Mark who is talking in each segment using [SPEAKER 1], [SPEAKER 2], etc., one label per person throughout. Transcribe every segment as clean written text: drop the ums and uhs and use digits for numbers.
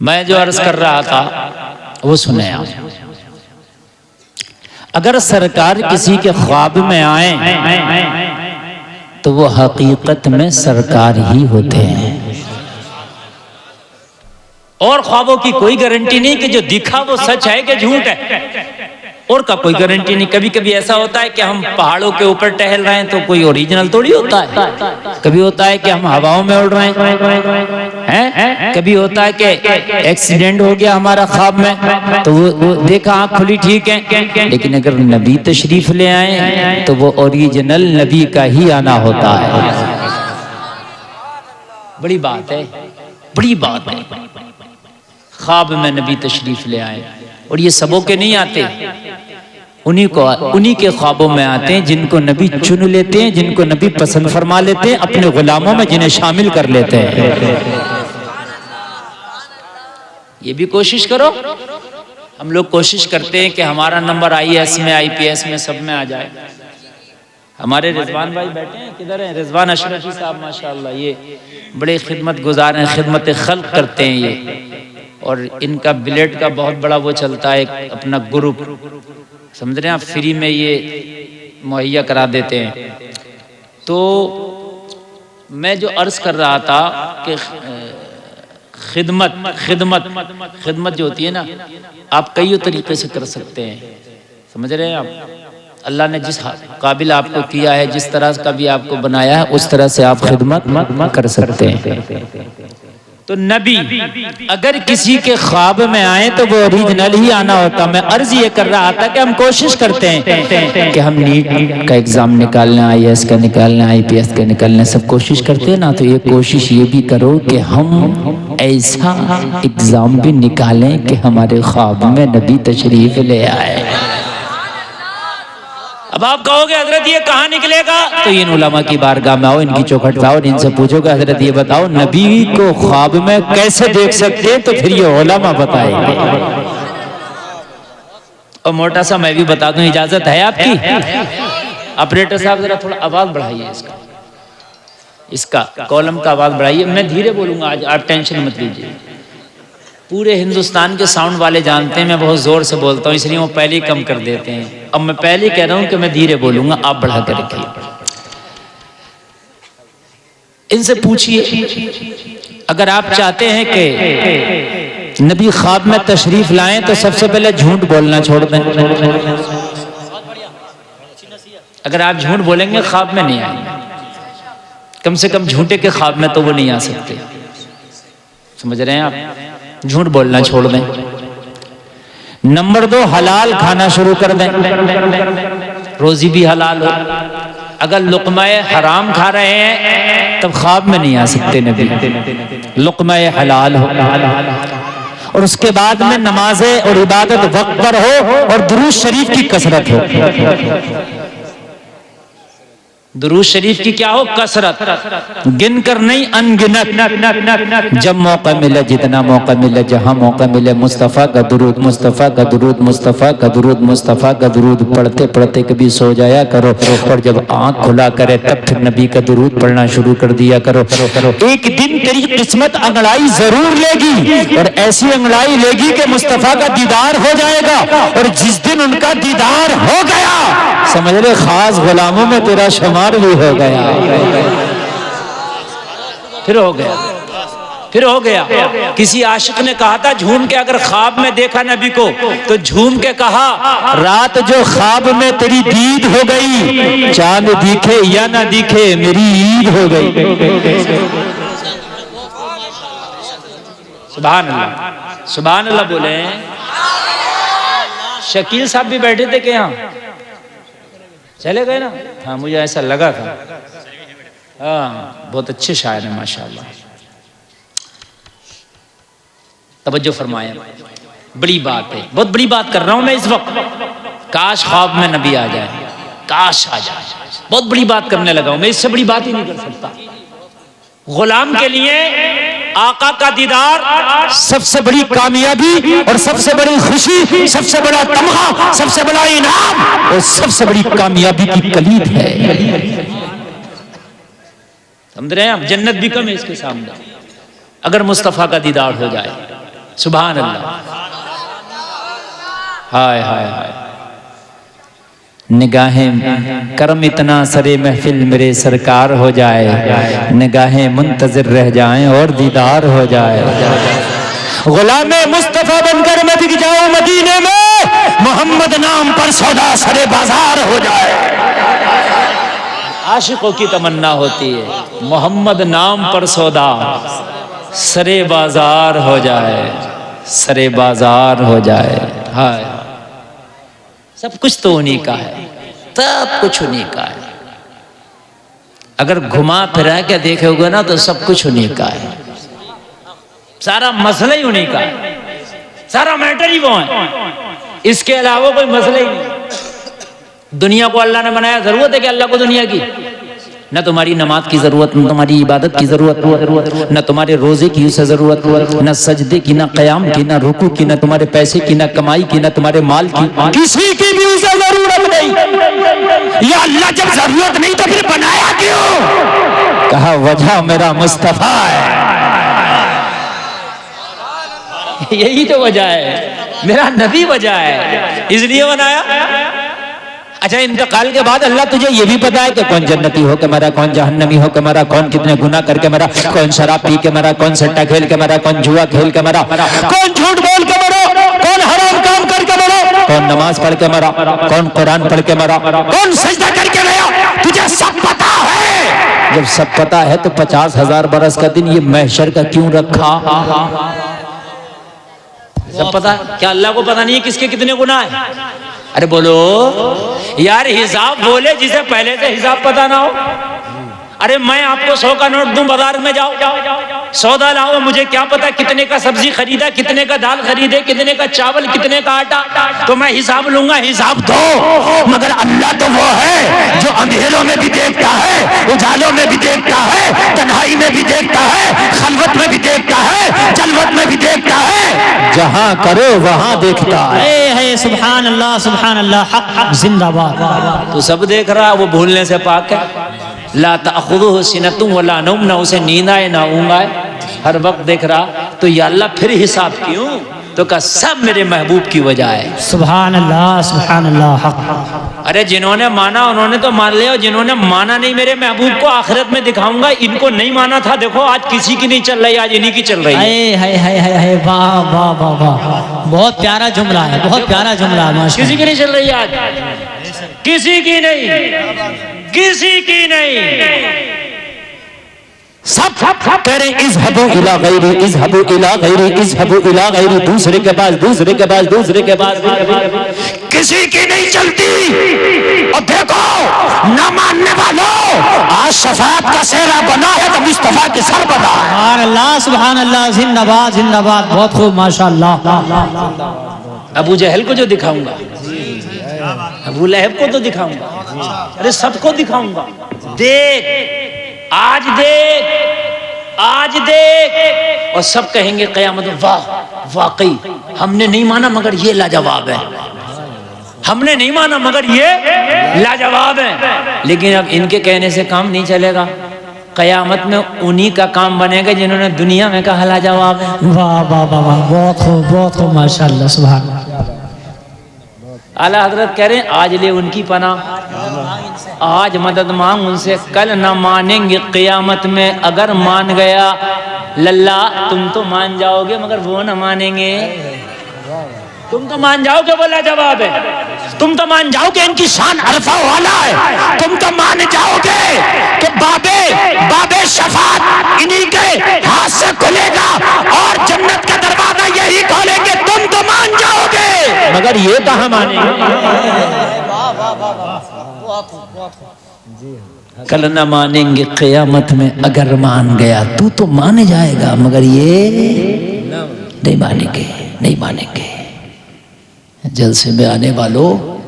[SPEAKER 1] میں جو عرض کر رہا تھا وہ سنیں آپ. اگر سرکار کسی کے خواب میں آئیں تو وہ حقیقت میں سرکار ہی ہوتے ہیں، اور خوابوں کی کوئی گارنٹی نہیں کہ جو دکھا وہ سچ ہے کہ جھوٹ ہے، اور کا کوئی گارنٹی نہیں. کبھی کبھی ایسا ہوتا ہے کہ ہم پہاڑوں کے اوپر ٹہل رہے ہیں تو کوئی اوریجنل تھوڑی ہوتا ہے. کبھی ہوتا ہے کہ ہم ہواؤں میں اڑ رہے ہیں، کبھی ہوتا ہے کہ ایکسیڈنٹ ہو گیا ہمارا خواب میں تو وہ دیکھا آنکھ کھلی ٹھیک ہے، لیکن اگر نبی تشریف لے آئیں تو وہ اوریجنل نبی کا ہی آنا ہوتا ہے. بڑی بات ہے، بڑی بات ہے. خواب میں نبی تشریف لے آئے، اور یہ سبوں کے نہیں آتے، انہی کے خوابوں میں آتے ہیں جن کو نبی چن لیتے ہیں، جن کو نبی پسند فرما لیتے ہیں اپنے غلاموں میں، جنہیں شامل کر لیتے ہیں. یہ بھی کوشش کرو. ہم لوگ کوشش کرتے ہیں کہ ہمارا نمبر IAS میں IPS میں سب میں آ جائے. ہمارے رضوان بھائی بیٹھے ہیں، کدھر ہیں رضوان اشرفی صاحب؟ ماشاءاللہ یہ بڑے خدمت گزار ہیں، خدمت خلق کرتے ہیں یہ، اور ان کا بلیٹ کا بہت بڑا وہ چلتا ہے اپنا گروپ، سمجھ رہے ہیں آپ، فری میں یہ مہیا کرا دیتے ہیں. تو میں جو عرض کر رہا تھا کہ خدمت جو ہوتی ہے نا، آپ کئی طریقے سے کر سکتے ہیں، سمجھ رہے ہیں آپ. اللہ نے جس قابل آپ کو کیا ہے، جس طرح کا بھی آپ کو بنایا ہے، اس طرح سے آپ خدمت کر سکتے ہیں. تو نبی اگر کسی کے خواب میں آئے تو وہ اوریجنل ہی آنا ہوتا. میں عرض یہ کر رہا تھا کہ ہم کوشش کرتے ہیں کہ ہم نیٹ کا ایگزام نکال لیں، IAS کا نکال لیں، IPS کا نکال لیں، سب کوشش کرتے ہیں نا. تو یہ کوشش یہ بھی کرو کہ ہم ایسا ایگزام بھی نکالیں کہ ہمارے خواب میں نبی تشریف لے آئے. اب آپ کہو گے حضرت یہ کہاں نکلے گا؟ تو ان علماء کی بارگاہ میں آؤ، ان کی چوکھٹ پہ آؤ، ان سے پوچھو کہ حضرت یہ بتاؤ نبی کو خواب میں کیسے دیکھ سکتے ہیں؟ تو پھر یہ علماء بتائیں گے. اور موٹا سا میں بھی بتا دوں، اجازت ہے آپ کی؟ آپریٹر صاحب ذرا تھوڑا آواز بڑھائیے اس کا کالم کا آواز بڑھائیے. میں دھیرے بولوں گا آج، آپ ٹینشن مت لیجیے. پورے ہندوستان کے ساؤنڈ والے جانتے ہیں میں بہت زور سے بولتا ہوں، اس لیے وہ پہلے ہی کم کر دیتے ہیں. اب میں پہلے کہہ رہا ہوں کہ میں دھیرے بولوں گا، آپ بڑھا کر رکھیے. ان سے پوچھئے اگر آپ چاہتے ہیں کہ نبی خواب میں تشریف لائیں تو سب سے پہلے جھوٹ بولنا چھوڑ دیں. اگر آپ جھوٹ بولیں گے خواب میں نہیں آئیں گے، کم سے کم جھوٹے کے خواب میں تو وہ نہیں آ سکتے. سمجھ رہے ہیں آپ؟ جھوٹ بولنا چھوڑ دیں. نمبر 2، حلال کھانا شروع کر دیں، روزی بھی حلال ہو. اگر لقمہ حرام کھا رہے ہیں تب خواب میں نہیں آ سکتے نبی، لقمہ حلال ہو. اور اس کے بعد میں نمازیں اور عبادت وقت پر ہو، اور درود شریف کی کثرت ہو. درود شریف کی کیا ہو؟ کثرت، گن کر نہیں، انگنت. جب موقع ملے، جتنا موقع ملے، جہاں موقع ملے، مصطفیٰ کا درود، مصطفیٰ کا درود، مصطفیٰ کا درود، مصطفیٰ کا درود پڑھتے پڑھتے کبھی سو جایا کرو، اور جب آنکھ کھلا کرے تب پھر نبی کا درود پڑھنا شروع کر دیا کرو. ایک دن تیری قسمت انگڑائی ضرور لے گی، اور ایسی انگڑائی لے گی کہ مصطفیٰ کا دیدار ہو جائے گا. اور جس دن ان کا دیدار ہو گیا، سمجھ لے خاص غلاموں میں تیرا شمار بھی ہو گیا. پھر ہو گیا. کسی عاشق نے کہا تھا جھوم کے، اگر خواب میں دیکھا نبی کو تو جھوم کے کہا، رات جو خواب میں تیری دید ہو گئی، چاند دیکھے یا نہ دیکھے میری عید ہو گئی. سبحان اللہ، سبحان اللہ بولے. شکیل صاحب بھی بیٹھے تھے کہ یہاں چلے گئے نا؟ ہاں مجھے ایسا لگا تھا. ہاں بہت اچھے شاعر ہیں ماشاءاللہ. توجہ فرمائیں، بڑی بات ہے، بہت بڑی بات کر رہا ہوں میں اس وقت. کاش خواب میں نبی آ جائے، کاش آ جائے. بہت بڑی بات کرنے لگا ہوں میں، اس سے بڑی بات ہی نہیں کر سکتا. غلام کے لیے آقا کا دیدار سب سے بڑی کامیابی، اور سب سے بڑی خوشی، سب سے بڑا تمغہ، سب سے بڑا انعام، اور سب سے بڑی کامیابی کی کلید ہے. سمجھ رہے ہیں آپ؟ جنت بھی کم ہے اس کے سامنے اگر مصطفیٰ کا دیدار ہو جائے. سبحان اللہ. ہائے ہائے ہائے. نگاہیں کرم اتنا سرے محفل میرے سرکار ہو جائے، نگاہیں منتظر رہ جائیں اور دیدار ہو جائے. غلام مصطفیٰ بن کر میں بک جاؤں مدینے میں، محمد نام پر سودا سرے بازار ہو جائے. عاشقوں کی تمنا ہوتی ہے محمد نام پر سودا سرے بازار ہو جائے، سرے بازار ہو جائے. ہائے، سب کچھ تو انہی کا ہے، سب کچھ انہی کا ہے. اگر گھما پھرا کے دیکھے ہوگا نا تو سب کچھ انہی کا ہے. سارا مسئلہ ہی انہی کا ہے، سارا میٹر ہی وہ ہے، اس کے علاوہ کوئی مسئلہ ہی نہیں. دنیا کو اللہ نے بنایا، ضرورت ہے کہ اللہ کو دنیا کی؟ نہ تمہاری نماز کی ضرورت، نہ تمہاری عبادت کی ضرورت، نہ تمہارے روزے کی اسے ضرورت، نہ سجدے کی، نہ قیام کی، نہ رکوع کی، نہ تمہارے پیسے کی، نہ کمائی کی، نہ تمہارے مال کی، کسی کی بھی اسے ضرورت نہیں. یا اللہ جب ضرورت نہیں تو پھر بنایا کیوں؟ کہا وجہ میرا مصطفیٰ ہے. یہی تو وجہ ہے، میرا نبی وجہ ہے، اس لیے بنایا. اچھا، انتقال کے بعد اللہ تجھے یہ بھی پتا ہے کہ کون جنتی ہو کے مرا، کون جہنمی ہو کے مرا، کون کتنے گناہ کر کے مرا، کون شراب پی کے مرا، کون سٹا کھیل کے مرا، کون جوا کھیل کے مرا، کون جھوٹ بول کے مرا، کون حرام کام کر کے مرا، کون نماز پڑھ کے مرا، کون قرآن پڑھ کے مرا، کون سجدہ کر کے گیا. تجھے سب پتا ہے. جب سب پتا ہے تو 50,000 برس کا دن یہ محشر کا کیوں رکھا؟ سب پتا ہے. کیا اللہ کو پتا نہیں ہے کس کے کتنے گناہ ہیں؟ ارے بولو یار، حساب بولے جسے پہلے سے حساب پتا نہ ہو. ارے میں آپ کو 100 کا نوٹ دوں، بازار میں جاؤ سودا لاؤ، مجھے کیا پتا کتنے کا سبزی خریدا، کتنے کا دال خریدے، کتنے کا چاول، کتنے کا آٹا، تو میں حساب لوں گا. حساب دو. مگر اللہ تو وہ ہے جو اندھیروں میں بھی دیکھتا ہے، اجالوں میں بھی دیکھتا ہے، تنہائی میں بھی دیکھتا ہے، خلوت میں بھی دیکھتا ہے، جلوت میں بھی دیکھتا ہے. جہاں کرو وہاں دیکھتا ہے.
[SPEAKER 2] سبحان اللہ سبحان اللہ، حق حق زندہ باد.
[SPEAKER 1] تو سب دیکھ رہا، وہ بھولنے سے پاک ہے. لا تأخذہ سنۃ ولا نوم، نہ اسے نیند آئے نہ اونگ آئے، ہر وقت دیکھ رہا. تو یا اللہ پھر حساب کیوں؟ تو کہا سب میرے محبوب کی وجہ ہے.
[SPEAKER 2] سبحان اللہ سبحان اللہ، حق.
[SPEAKER 1] ارے جنہوں نے مانا انہوں نے تو مان لیا، اور جنہوں نے مانا نہیں میرے محبوب کو آخرت میں دکھاؤں گا. ان کو نہیں مانا تھا، دیکھو آج کسی کی نہیں چل رہی، آج انہی کی چل رہی ہے.
[SPEAKER 2] واہ واہ واہ واہ، بہت پیارا جملہ ہے، بہت پیارا جملہ ہے.
[SPEAKER 1] کسی کی نہیں چل رہی آج، کسی کی نہیں، کسی کی نہیں.
[SPEAKER 3] سب کہہ رہے ہیں اذهبوا الى غیری، اذهبوا الى غیری، اذهبوا الى غیری، دوسرے کے پاس، دوسرے کے پاس، دوسرے کے پاس.
[SPEAKER 1] کسی کی نہیں چلتی. اور دیکھو نہ ماننے والوں،
[SPEAKER 3] آج شفاعت کا سہرا بنا ہے تو مصطفیٰ کے سر بنا ہے.
[SPEAKER 2] سبحان اللہ سبحان اللہ، زندہ باد زندہ باد. بہت خوب ماشاءاللہ.
[SPEAKER 1] ابو جہل کو جو دکھاؤں گا، ابو لہب کو تو دکھاؤں گا، ارے سب کو دکھاؤں گا. دیکھ آج، دیکھ آج، دیکھ. اور سب کہیں گے قیامت میں واہ واقعی ہم نے نہیں مانا مگر یہ لاجواب ہے، ہم نے نہیں مانا مگر یہ لاجواب ہے. لیکن اب ان کے کہنے سے کام نہیں چلے گا. قیامت میں انہی کا کام بنے گا جنہوں نے دنیا میں کہا لاجواب ہے.
[SPEAKER 2] واہ واہ واہ واہ، بہت خوب بہت خوب ماشاءاللہ. سبحان اللہ.
[SPEAKER 1] اعلیٰ حضرت کہہ رہے ہیں آج لے ان کی پناہ، آج مدد مانگ ان سے. کل نہ مانیں گے قیامت میں، اگر مان گیا للہ تم تو مان جاؤ گے مگر وہ نہ مانیں گے. تم تو مان جاؤ گے وہ لاجواب ہے،
[SPEAKER 3] تم تو مان جاؤ گے ان کی شان عرفہ والا ہے، تم تو مان جاؤ گے کہ بابے شفاعت انہی کے ہاتھ سے کھلے گا اور جنت کا دروازہ یہی کھولیں گے. تم تو مان جاؤ گے
[SPEAKER 1] مگر یہ کہاں مانیں گے. کل نہ مانیں گے قیامت میں، اگر مان گیا تو مان جائے گا مگر یہ نہیں مانیں گے، نہیں مانیں گے. جلسے میں آنے والوں،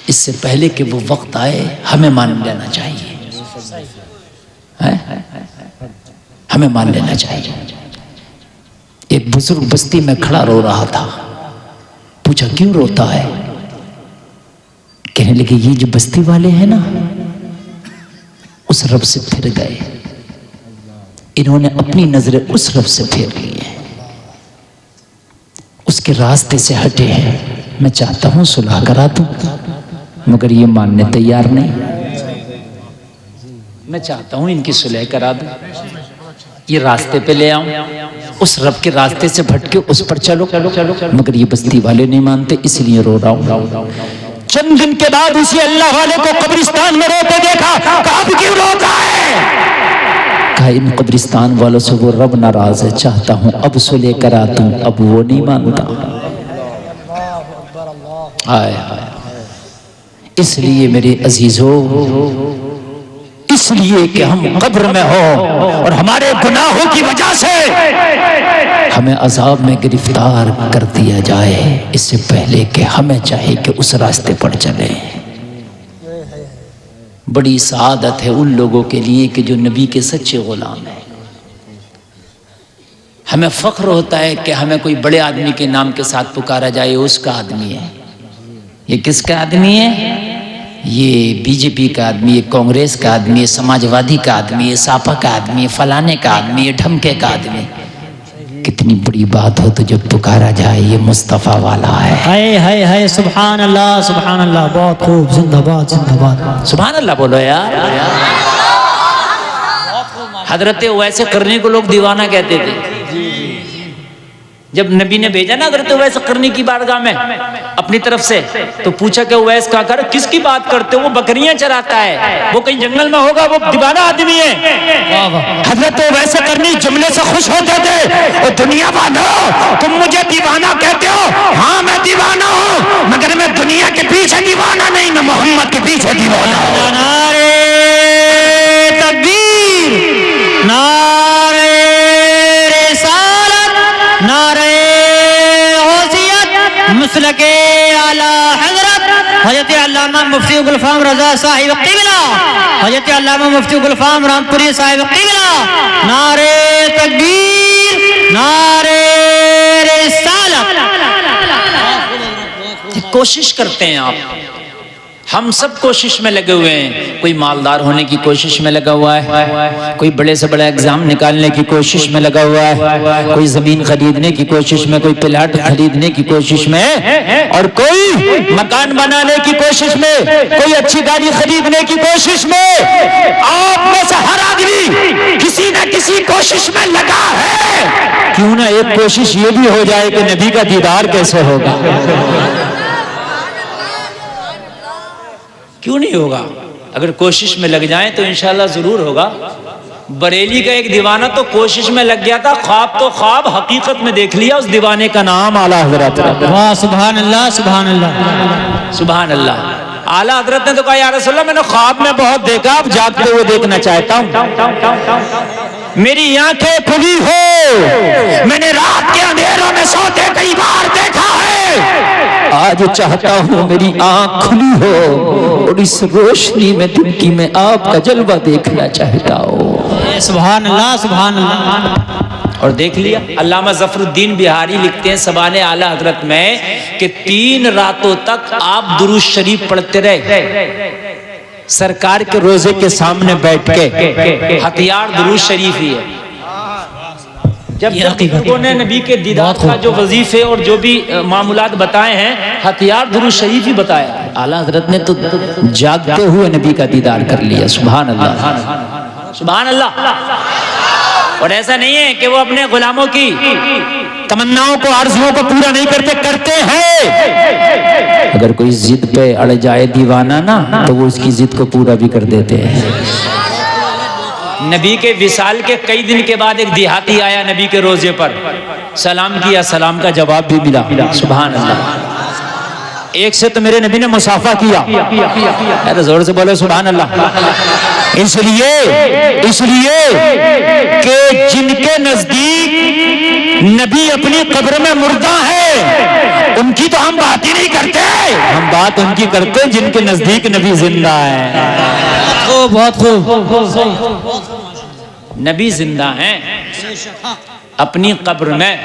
[SPEAKER 1] اس سے پہلے کہ وہ وقت آئے ہمیں مان لینا چاہیے، ہمیں مان لینا چاہیے. ایک بزرگ بستی میں کھڑا رو رہا تھا. پوچھا کیوں روتا ہے؟ کہنے لگے یہ جو بستی والے ہیں نا، اس رب سے پھر گئے، انہوں نے اپنی نظریں اس رب سے پھیر لی ہیں. کے راستے سے ہٹے ہیں، میں چاہتا ہوں صلح کرا دوں، مگر یہ ماننے تیار نہیں۔ میں چاہتا ہوں ان کی صلح کرا دوں، یہ راستے پہ لے آؤں، اس رب کے راستے سے بھٹ کے اس پر چلو، مگر یہ بستی والے نہیں مانتے، اس لیے رو رہا ہوں۔
[SPEAKER 3] چند دن کے بعد اسی اللہ والے کو قبرستان میں روتے دیکھا، کہا اب کیوں روتا ہے؟
[SPEAKER 1] کہا ان قبرستان والوں سے وہ رب ناراض ہے، چاہتا ہوں اب صلح کرا دوں، اب وہ نہیں مانتا۔ آئے اس لیے میرے عزیزو، اس لیے کہ ہم قبر میں ہو اور ہمارے گناہوں کی وجہ سے ہمیں عذاب میں گرفتار کر دیا جائے، اس سے پہلے کہ ہمیں چاہیے کہ اس راستے پر چلیں۔ بڑی سعادت ہے ان لوگوں کے لیے کہ جو نبی کے سچے غلام ہیں۔ ہمیں فخر ہوتا ہے کہ ہمیں کوئی بڑے آدمی کے نام کے ساتھ پکارا جائے، اس کا آدمی ہے۔ یہ کس کا آدمی ہے؟ یہ بی جے پی کا آدمی ہے، کانگریس کا آدمی ہے، سماجوادی کا آدمی ہے، ساپا کا آدمی ہے، فلانے کا آدمی ہے، ڈھمکے کا آدمی ہے۔ کتنی بڑی بات ہو تو جب پکارا جائے یہ مصطفیٰ والا ہے۔
[SPEAKER 2] ہائے ہائے ہائے، سبحان اللہ سبحان اللہ، بہت خوب، زندہ باد زندہ باد،
[SPEAKER 1] سبحان اللہ بولو یار۔ حضرت اویس قرنی کو لوگ دیوانہ کہتے تھے، جب نبی نے بھیجا نا حضرت اویس قرنی کی بارگاہ میں اپنی طرف سے، تو پوچھا کہ اویس کہا کر کس کی بات کرتے ہو؟ وہ بکریاں چراتا ہے، وہ کہیں جنگل میں ہوگا، وہ دیوانہ آدمی ہے۔
[SPEAKER 3] حضرت اویس قرنی جملے سے خوش ہوتے تھے، اور دنیا والو تم مجھے دیوانہ کہتے ہو، ہاں میں دیوانہ ہوں، مگر میں دنیا کے پیچھے دیوانہ نہیں، میں محمد کے پیچھے دیوانہ ہوں۔
[SPEAKER 2] نعرے تکبیر، نعرے رسالت، نعرے غوثیت، مسلک اعلی حضرت حضرت علامہ مفتی گلفام رضا صاحب قبلہ، حضرت علامہ مفتی گلفام رامپوری صاحب قبلہ، نعرے تکبیر، نعرے رسالت۔
[SPEAKER 1] کوشش کرتے ہیں آپ، ہم سب کوشش میں لگے ہوئے ہیں، کوئی مالدار ہونے کی کوشش میں لگا ہوا ہے، کوئی بڑے سے بڑا ایگزام نکالنے کی کوشش میں لگا ہوا ہے، کوئی زمین خریدنے کی کوشش میں، کوئی پلاٹ خریدنے کی کوشش میں، اور کوئی مکان بنانے کی کوشش میں، کوئی اچھی گاڑی خریدنے کی کوشش میں۔
[SPEAKER 3] آپ میں سے ہر آدمی کسی نہ کسی کوشش میں لگا ہے۔
[SPEAKER 1] کیوں نہ ایک کوشش یہ بھی ہو جائے کہ نبی کا دیدار کیسے ہوگا؟ کیوں نہیں ہوگا؟ اگر کوشش میں لگ جائیں تو انشاءاللہ ضرور ہوگا۔ بریلی کا ایک دیوانہ تو کوشش میں لگ گیا تھا، خواب تو خواب، حقیقت میں دیکھ لیا، اس دیوانے کا نام اعلیٰ حضرت۔
[SPEAKER 2] واہ سبحان اللہ سبحان اللہ
[SPEAKER 1] سبحان اللہ۔ اعلیٰ حضرت نے تو کہا یا رسول اللہ میں نے خواب میں بہت دیکھا، اب جاگتے ہوئے دیکھنا چاہتا ہوں،
[SPEAKER 3] میری آنکھیں کھلی ہو، میں نے رات کے اندھیروں میں سوتے کئی بار دیکھا ہے،
[SPEAKER 1] آج چاہتا ہوں میری آنکھ کھلی ہو اور اس روشنی میں دن کی میں آپ کا جلوہ دیکھنا چاہتا ہوں۔
[SPEAKER 2] سبحان اللہ سبحان اللہ۔
[SPEAKER 1] اور دیکھ لیا، علامہ ظفر الدین بہاری لکھتے ہیں سوانح اعلیٰ حضرت میں کہ 3 راتوں تک آپ درود شریف پڑھتے رہے، سرکار کے روزے کے سامنے بیٹھ کے، ہتھیار درود شریف ہی ہے۔ جب بزرگوں نے نبی کے دیدار کا جو وظیفے اور جو بھی معمولات بتائے ہیں، ہتھیار درود شریف ہی بتایا۔ اعلیٰ حضرت نے تو جاگتے ہوئے نبی کا دیدار کر لیا۔ سبحان اللہ سبحان اللہ۔ اور ایسا نہیں ہے کہ وہ اپنے غلاموں کی
[SPEAKER 3] تمناؤں کو، آرزوؤں کو پورا نہیں کرتے ہیں۔
[SPEAKER 1] اگر کوئی ضد پہ اڑ جائے دیوانہ نا، تو وہ اس کی ضد کو پورا بھی کر دیتے ہیں۔ نبی کے وصال کے کئی دن کے بعد ایک دیہاتی آیا نبی کے روزے پر، سلام کیا، سلام کا جواب بھی ملا۔ سبحان اللہ۔ ایک سے تو میرے نبی نے مصافحہ کیا، ارے زور سے بولے سبحان اللہ۔
[SPEAKER 3] اس لیے کہ جن کے نزدیک نبی اپنی قبر میں مردہ ہے، ان کی تو ہم بات ہی نہیں کرتے،
[SPEAKER 1] ہم بات ان کی کرتے ہیں جن کے نزدیک نبی زندہ ہے۔
[SPEAKER 2] بہت خوب،
[SPEAKER 1] نبی زندہ ہیں اپنی قبر میں،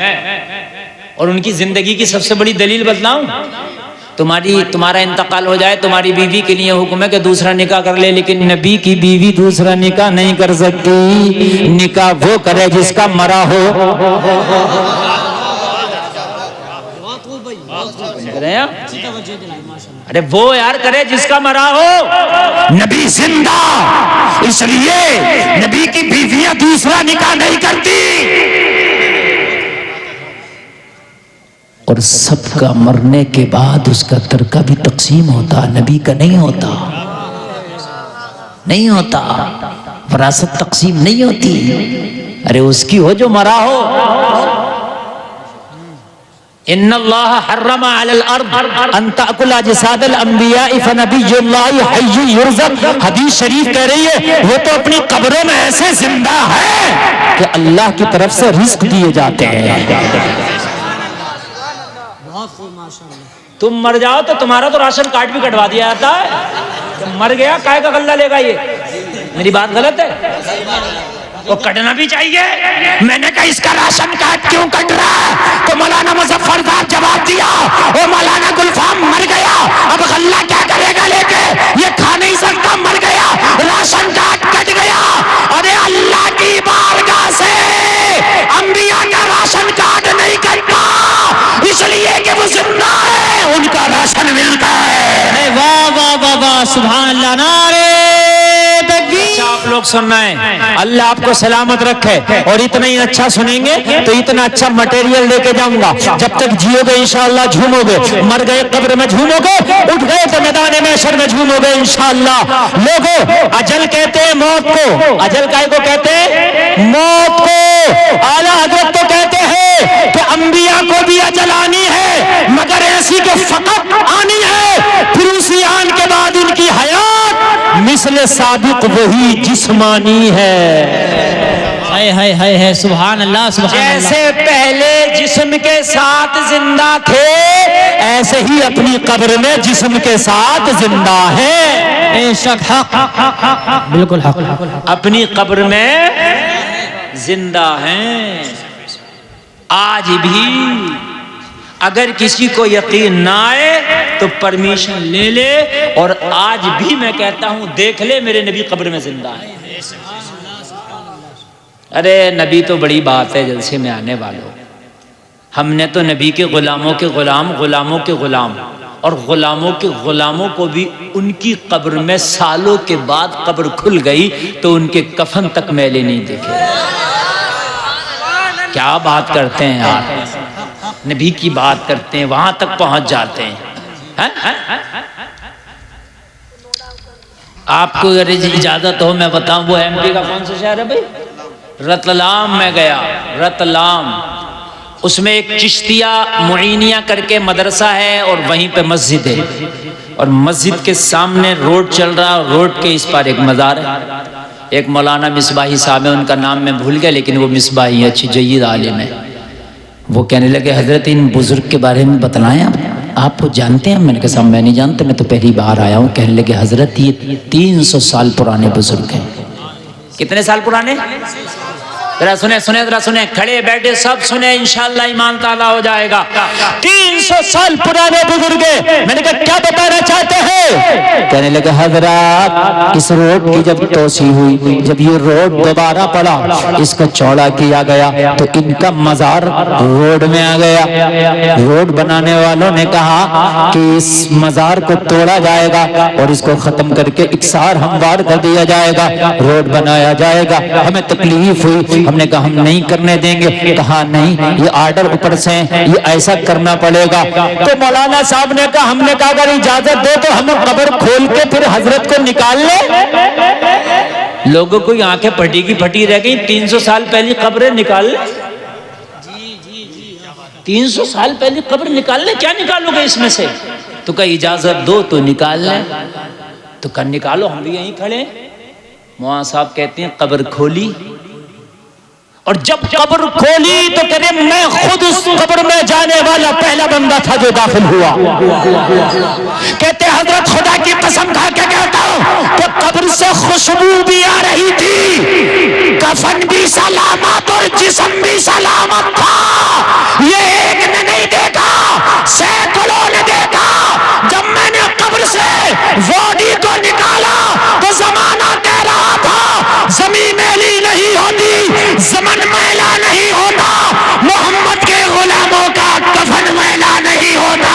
[SPEAKER 1] اور ان کی زندگی کی سب سے بڑی دلیل بتلاؤں، تمہارا انتقال ہو جائے، تمہاری بیوی کے لیے حکم ہے کہ دوسرا نکاح کر لے، لیکن نبی کی بیوی دوسرا نکاح نہیں کر سکتی، نکاح وہ کرے جس کا مرا ہو۔ رہے ہیں ارے وہ یار کرے جس کا مرا ہو.
[SPEAKER 3] نبی زندہ، اس لیے نبی کی بیویاں دوسرا نکاح نہیں کرتی.
[SPEAKER 1] اور سب کا مرنے کے بعد اس کا ترکہ بھی تقسیم ہوتا، نبی کا نہیں ہوتا. نہیں ہوتا، وراثت تقسیم نہیں ہوتی. ارے اس کی ہو جو مرا ہو. ان اللہ حرم علی الارض ان تاکل اجساد الانبیاء فنبی اللہ حی یرزق. حدیث شریف کہہ رہی ہے وہ تو اپنی قبروں میں ایسے زندہ ہے کہ اللہ کی طرف سے رزق دیے جاتے ہیں. تم مر جاؤ تو تمہارا تو راشن کارڈ بھی کٹوا دیا جاتا ہے. مر گیا کائے کا غلہ لے گا؟ یہ میری بات غلط ہے؟ وہ کٹنا بھی چاہیے.
[SPEAKER 3] میں نے کہا اس کا راشن کارڈ کیوں کٹ رہا ہے؟ تو مولانا مظفر صاحب جواب دیا، وہ مولانا گلفام مر گیا، اب غلہ کیا کرے گا لے کے؟ یہ کھا نہیں سکتا، مر گیا، راشن کارڈ کٹ گیا. ارے اللہ کی بارگاہ سے انبیاء کا راشن کارڈ نہیں کٹتا، اس لیے کہ وہ زندہ ہے، ان کا راشن ملتا ہے.
[SPEAKER 2] واہ واہ واہ واہ، سبحان اللہ، نعرے تکبیر.
[SPEAKER 1] آپ لوگ سننا ہے، اللہ آپ کو سلامت رکھے. اور اتنا ہی اچھا سنیں گے تو اتنا اچھا مٹیریل لے کے جاؤں گا. جب تک جیو گے انشاءاللہ جھومو گے. مر گئے قبر میں جھومو گے، اٹھ گئے تو میدان محشر میں جھومو گے انشاءاللہ. لوگوں اجل کہتے ہیں موت کو. اجل کائے کو کہتے ہیں؟ موت کو. اعلیٰ حضرت تو کہتے ہیں کہ انبیاء کو بھی اجل آنی ہے، مگر ایسی کہ فقط آنی ہے، پھر اسی آن کے بعد ان کی حیات مثل صادق وہی جسمانی ہے.
[SPEAKER 2] ہائے ہائے ہائے ہائے، سبحان اللہ سبحان اللہ.
[SPEAKER 1] جیسے پہلے جسم کے ساتھ زندہ تھے ایسے ہی اپنی قبر میں جسم کے ساتھ زندہ ہیں.
[SPEAKER 2] بے شک حق بالکل حق.
[SPEAKER 1] اپنی قبر میں زندہ ہیں. آج بھی اگر کسی کو یقین نہ آئے تو پرمیشن لے لے، اور آج بھی میں کہتا ہوں دیکھ لے میرے نبی قبر میں زندہ ہے. ارے نبی تو بڑی بات ہے جلسے میں آنے والوں. ہم نے تو نبی کے غلاموں کے غلام، غلاموں کے غلام، اور غلاموں کے غلاموں کو بھی ان کی قبر میں سالوں کے بعد قبر کھل گئی تو ان کے کفن تک میلے نہیں دیکھے. کیا بات کرتے ہیں آپ، نبی کی بات کرتے ہیں وہاں تک پہنچ جاتے ہیں. آپ کو اگر اجازت ہو میں بتاؤں وہ ایم پی کا کون سا شہر ہے بھائی؟ رتلام میں گیا. رتلام، اس میں ایک چشتیہ معینیہ کر کے مدرسہ ہے اور وہیں پہ مسجد ہے، اور مسجد کے سامنے روڈ چل رہا، روڈ کے اس پر ایک مزار ہے. ایک مولانا مصباحی صاحب ہے، ان کا نام میں بھول گیا لیکن وہ مصباحی اچھی جید عالم ہے. وہ کہنے لگے حضرت ان بزرگ کے بارے میں بتلائیں، آپ کو جانتے ہیں؟ میں نے کہا صاحب میں نہیں جانتا، میں تو پہلی بار آیا ہوں. کہنے لگے حضرت یہ 300 سال پرانے بزرگ ہیں. کتنے سال پرانے؟ ذرا سنیں ذرا سنیں، کھڑے بیٹھے سب سنیں، انشاءاللہ ایمان تعالیٰ ہو جائے گا. 300 سال پرانے بزرگ ہیں. میں نے کہا کیا بتانا چاہتے ہیں؟ کہنے لگے حضرات اس روڈ کی جب توسیع ہوئی، جب یہ روڈ دوبارہ پڑا، اس کو چوڑا کیا گیا تو ان کا مزار روڈ میں آ گیا. روڈ بنانے والوں نے کہا کہ اس مزار کو توڑا جائے گا اور اس کو ختم کر کے اکسار ہموار کر دیا جائے گا، روڈ بنایا جائے گا. ہمیں تکلیف ہوئی، ہم نے کہا ہم نہیں کرنے دیں گے. کہا نہیں، یہ آرڈر اوپر سے ہے، یہ ایسا کرنا پڑے گا. تو مولانا صاحب نے کہا، ہم نے کہا اگر اجازت دے تو ہم قبر کھول کے پھر حضرت کو نکال لیں. لوگوں کو آنکھیں پھٹی کی پھٹی رہ گئی. 300 سال پہلی قبریں نکال لیں. 300 سال پہلی قبر نکال لیں، کیا نکالو گے اس میں سے؟ تو کہا اجازت دو تو نکال لیں. تو کہا نکالو، ہم بھی یہیں کھڑے. مولانا صاحب کہتے ہیں قبر کھولی، اور جب قبر کھولی تو کہتے میں خود اس قبر میں جانے والا پہلا بندہ تھا جو داخل ہوا. کہتے حضرت خدا کی قسم کھا کے کہتا ہوں کہ قبر سے خوشبو بھی آ رہی تھی، کفن بھی سلامت اور جسم بھی سلامت تھا. یہ ایک نے نہیں دیکھا، سینکڑوں نے دیکھا. جب میں نے قبر سے باڈی کو نکالا تو زمانہ کہہ رہا تھا زمین میلی نہیں ہوتی، زمن میلا نہیں ہوتا، محمد کے غلاموں کا کفن میلا نہیں ہوتا.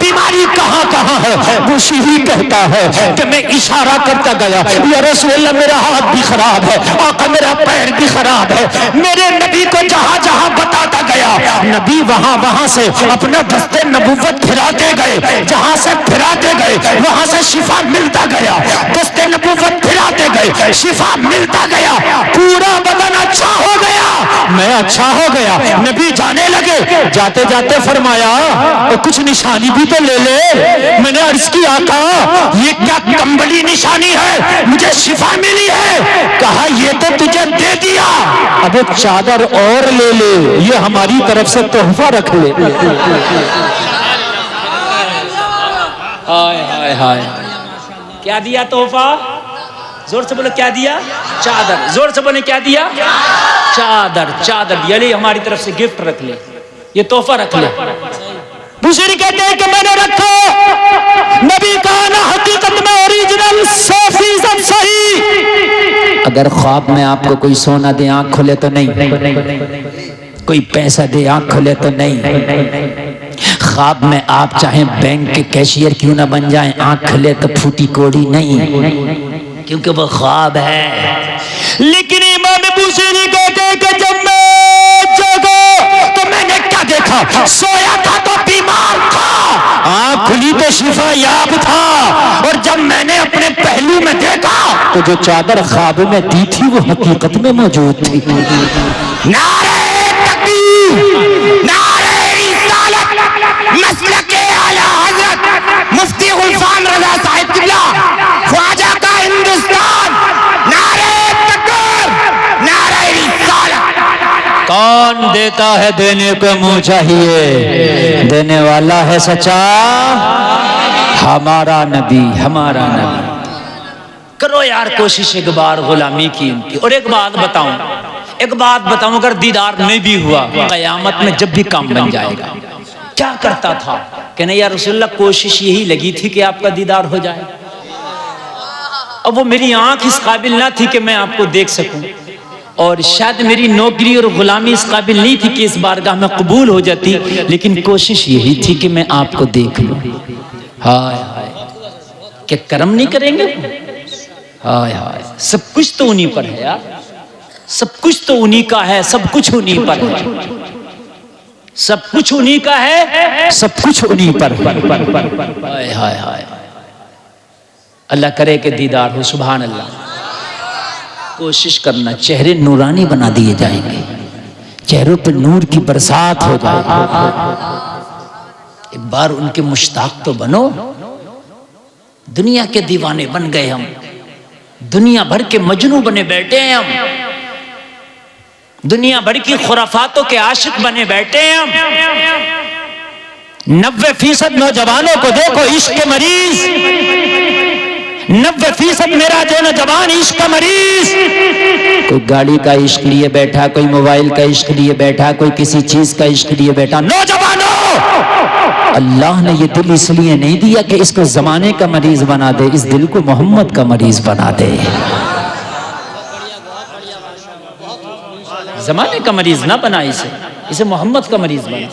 [SPEAKER 3] بیماری کہاں کہاں ہے وہ یہی کہتا ہے کہ میں اشارہ کرتا گیا یا رسول اللہ میرا ہاتھ بھی خراب ہے، آقا میرا پیر بھی خراب ہے. میرے نبی کو جہاں جہاں بتاتا گیا نبی وہاں سے اپنا دست نبوت پھراتے گئے، جہاں سے پھراتے گئے وہاں سے شفا ملتا گیا، دست نبوت پھراتے گئے شفا ملتا گیا، پورا بدن اچھا ہو گیا، میں اچھا ہو گیا. نبی جانے لگے، جاتے جاتے فرمایا کچھ نشانی بھی تو لے لے. میں نے عرض کی آقا یہ کیا کمبلی نشانی ہے، مجھے شفا ملی ہے. کہا یہ تو تجھے دے دیا، اب ایک چادر اور لے لے، یہ ہماری طرف سے تحفہ رکھ لے.
[SPEAKER 1] ہائے ہائے ہائے، کیا دیا تحفہ؟ زور سے بولو کیا دیا؟ چادر. زور سے بولے کیا دیا؟ چادر. چادر یعنی ہماری طرف سے گفٹ رکھ لے، یہ تحفہ رکھ لے.
[SPEAKER 3] بشری کہتے ہیں کہ میں نے رکھا، نبی کہا نا حقیقت میں اوریجنل 100% صحیح.
[SPEAKER 1] اگر خواب میں آپ کو کوئی سونا دے آنکھ کھلے تو نہیں، کوئی پیسہ دے آنکھ کھلے تو نہیں. خواب میں آپ چاہیں بینک کے کیشیئر کیوں نہ بن جائیں، آنکھ کھلے تو پھوٹی کوڑی نہیں، کیونکہ وہ خواب ہے.
[SPEAKER 3] لیکن امام بوصیری کہتے ہیں کہ جب میں جاگا تو میں نے کیا دیکھا، سویا تھا تو بیمار تھا، آنکھ کھلی تو شفا یاب تھا، اور جب میں نے اپنے پہلو میں دیکھا تو جو چادر خواب میں دی تھی وہ حقیقت میں موجود تھی. نعرہ تکبیر، نعرہ رسالت، مسلک اعلی حضرت مفتی غلفام رضا صاحب قبلہ خواجہ کا ہندوستان. نعرہ تکبیر، نعرہ رسالت. کون دیتا ہے دینے کو منہ چاہیے، دینے والا ہے سچا ہمارا نبی، ہمارا نبی.
[SPEAKER 1] کرو یار کوشش ایک بار غلامی کی ان کی. اور ایک بات بتاؤں اگر دیدار نہیں بھی ہوا قیامت میں جب بھی کام بن جائے گا. کیا کرتا تھا کہ نہیں یا رسول اللہ کوشش یہی لگی تھی کہ آپ کا دیدار ہو جائے. اب وہ میری آنکھ اس قابل نہ تھی کہ میں آپ کو دیکھ سکوں، اور شاید میری نوکری اور غلامی اس قابل نہیں تھی کہ اس بارگاہ میں قبول ہو جاتی، لیکن کوشش یہی تھی کہ میں آپ کو دیکھ لوں. ہائے ہائے کہ کرم نہیں کریں گے. ہائے ہائے سب کچھ تو انہی پر ہے یار، سب کچھ تو انہی کا ہے، سب کچھ انہی پر ہے، سب کچھ انہی کا ہے، سب کچھ انہی پر ہے. ہائے ہائے ہائے اللہ کرے کہ دیدار ہو. سبحان اللہ. کوشش کرنا چہرے نورانی بنا دیے جائیں گے، چہروں پہ نور کی برسات ہو جائے گی. ایک بار ان کے مشتاق تو بنو. دنیا کے دیوانے بن گئے ہم، دنیا بھر کے مجنوں بنے بیٹھے ہیں ہم، دنیا بھر کی خرافاتوں کے عاشق بنے بیٹھے ہیں ہم.
[SPEAKER 3] 90% نوجوانوں کو دیکھو عشق کے مریض، 90% میرا جو نوجوان عشق کا مریض.
[SPEAKER 1] کوئی گاڑی کا عشق لیے بیٹھا، کوئی موبائل کا عشق لیے بیٹھا، کوئی کسی چیز کا عشق لیے بیٹھا.
[SPEAKER 3] نوجوانوں
[SPEAKER 1] اللہ نے یہ دل اس لیے نہیں دیا کہ اس کو زمانے کا مریض بنا دے، اس دل کو محمد کا مریض بنا دے. زمانے کا مریض نہ بنا اسے محمد کا مریض بنا.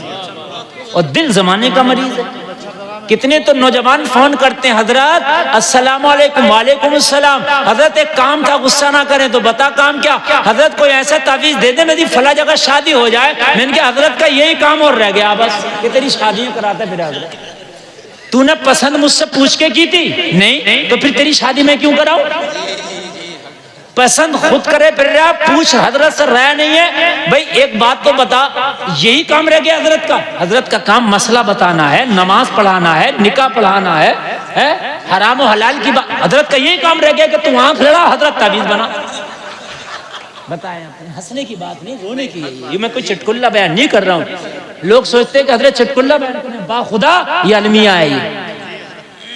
[SPEAKER 1] اور دل زمانے کا مریض ہے. کتنے تو نوجوان فون کرتے ہیں حضرت السلام علیکم. وعلیکم السلام. حضرت ایک کام تھا، غصہ نہ کریں تو بتا کام کیا؟ حضرت کوئی ایسا تعویذ دے دے میری فلاں جگہ شادی ہو جائے. میں نے کہا حضرت کا یہی کام اور رہ گیا بس کہ تیری شادی کراتا ہے. پھر حضرت تو نے پسند مجھ سے پوچھ کے کی تھی؟ نہیں. تو پھر تیری شادی میں کیوں کراؤں؟ پسند خود کرے پھر رہا، پوچھ حضرت سے رہا نہیں ہے. بھئی ایک بات تو بتا، یہی کام رہ گیا حضرت کا؟ حضرت کا کام مسئلہ بتانا ہے، نماز پڑھانا ہے، نکاح پڑھانا ہے، حرام و حلال کی بات. حضرت کا یہی کام رہ گیا کہ تو آنکھ لڑا حضرت تعویذ بنا. بتائیں، ہنسنے کی بات نہیں، رونے کی ہے. یہ میں کوئی چٹکلا بیان نہیں کر رہا ہوں. لوگ سوچتے ہیں کہ حضرت چٹکلا بیان کریں، با خدا یہ المیہ ہے.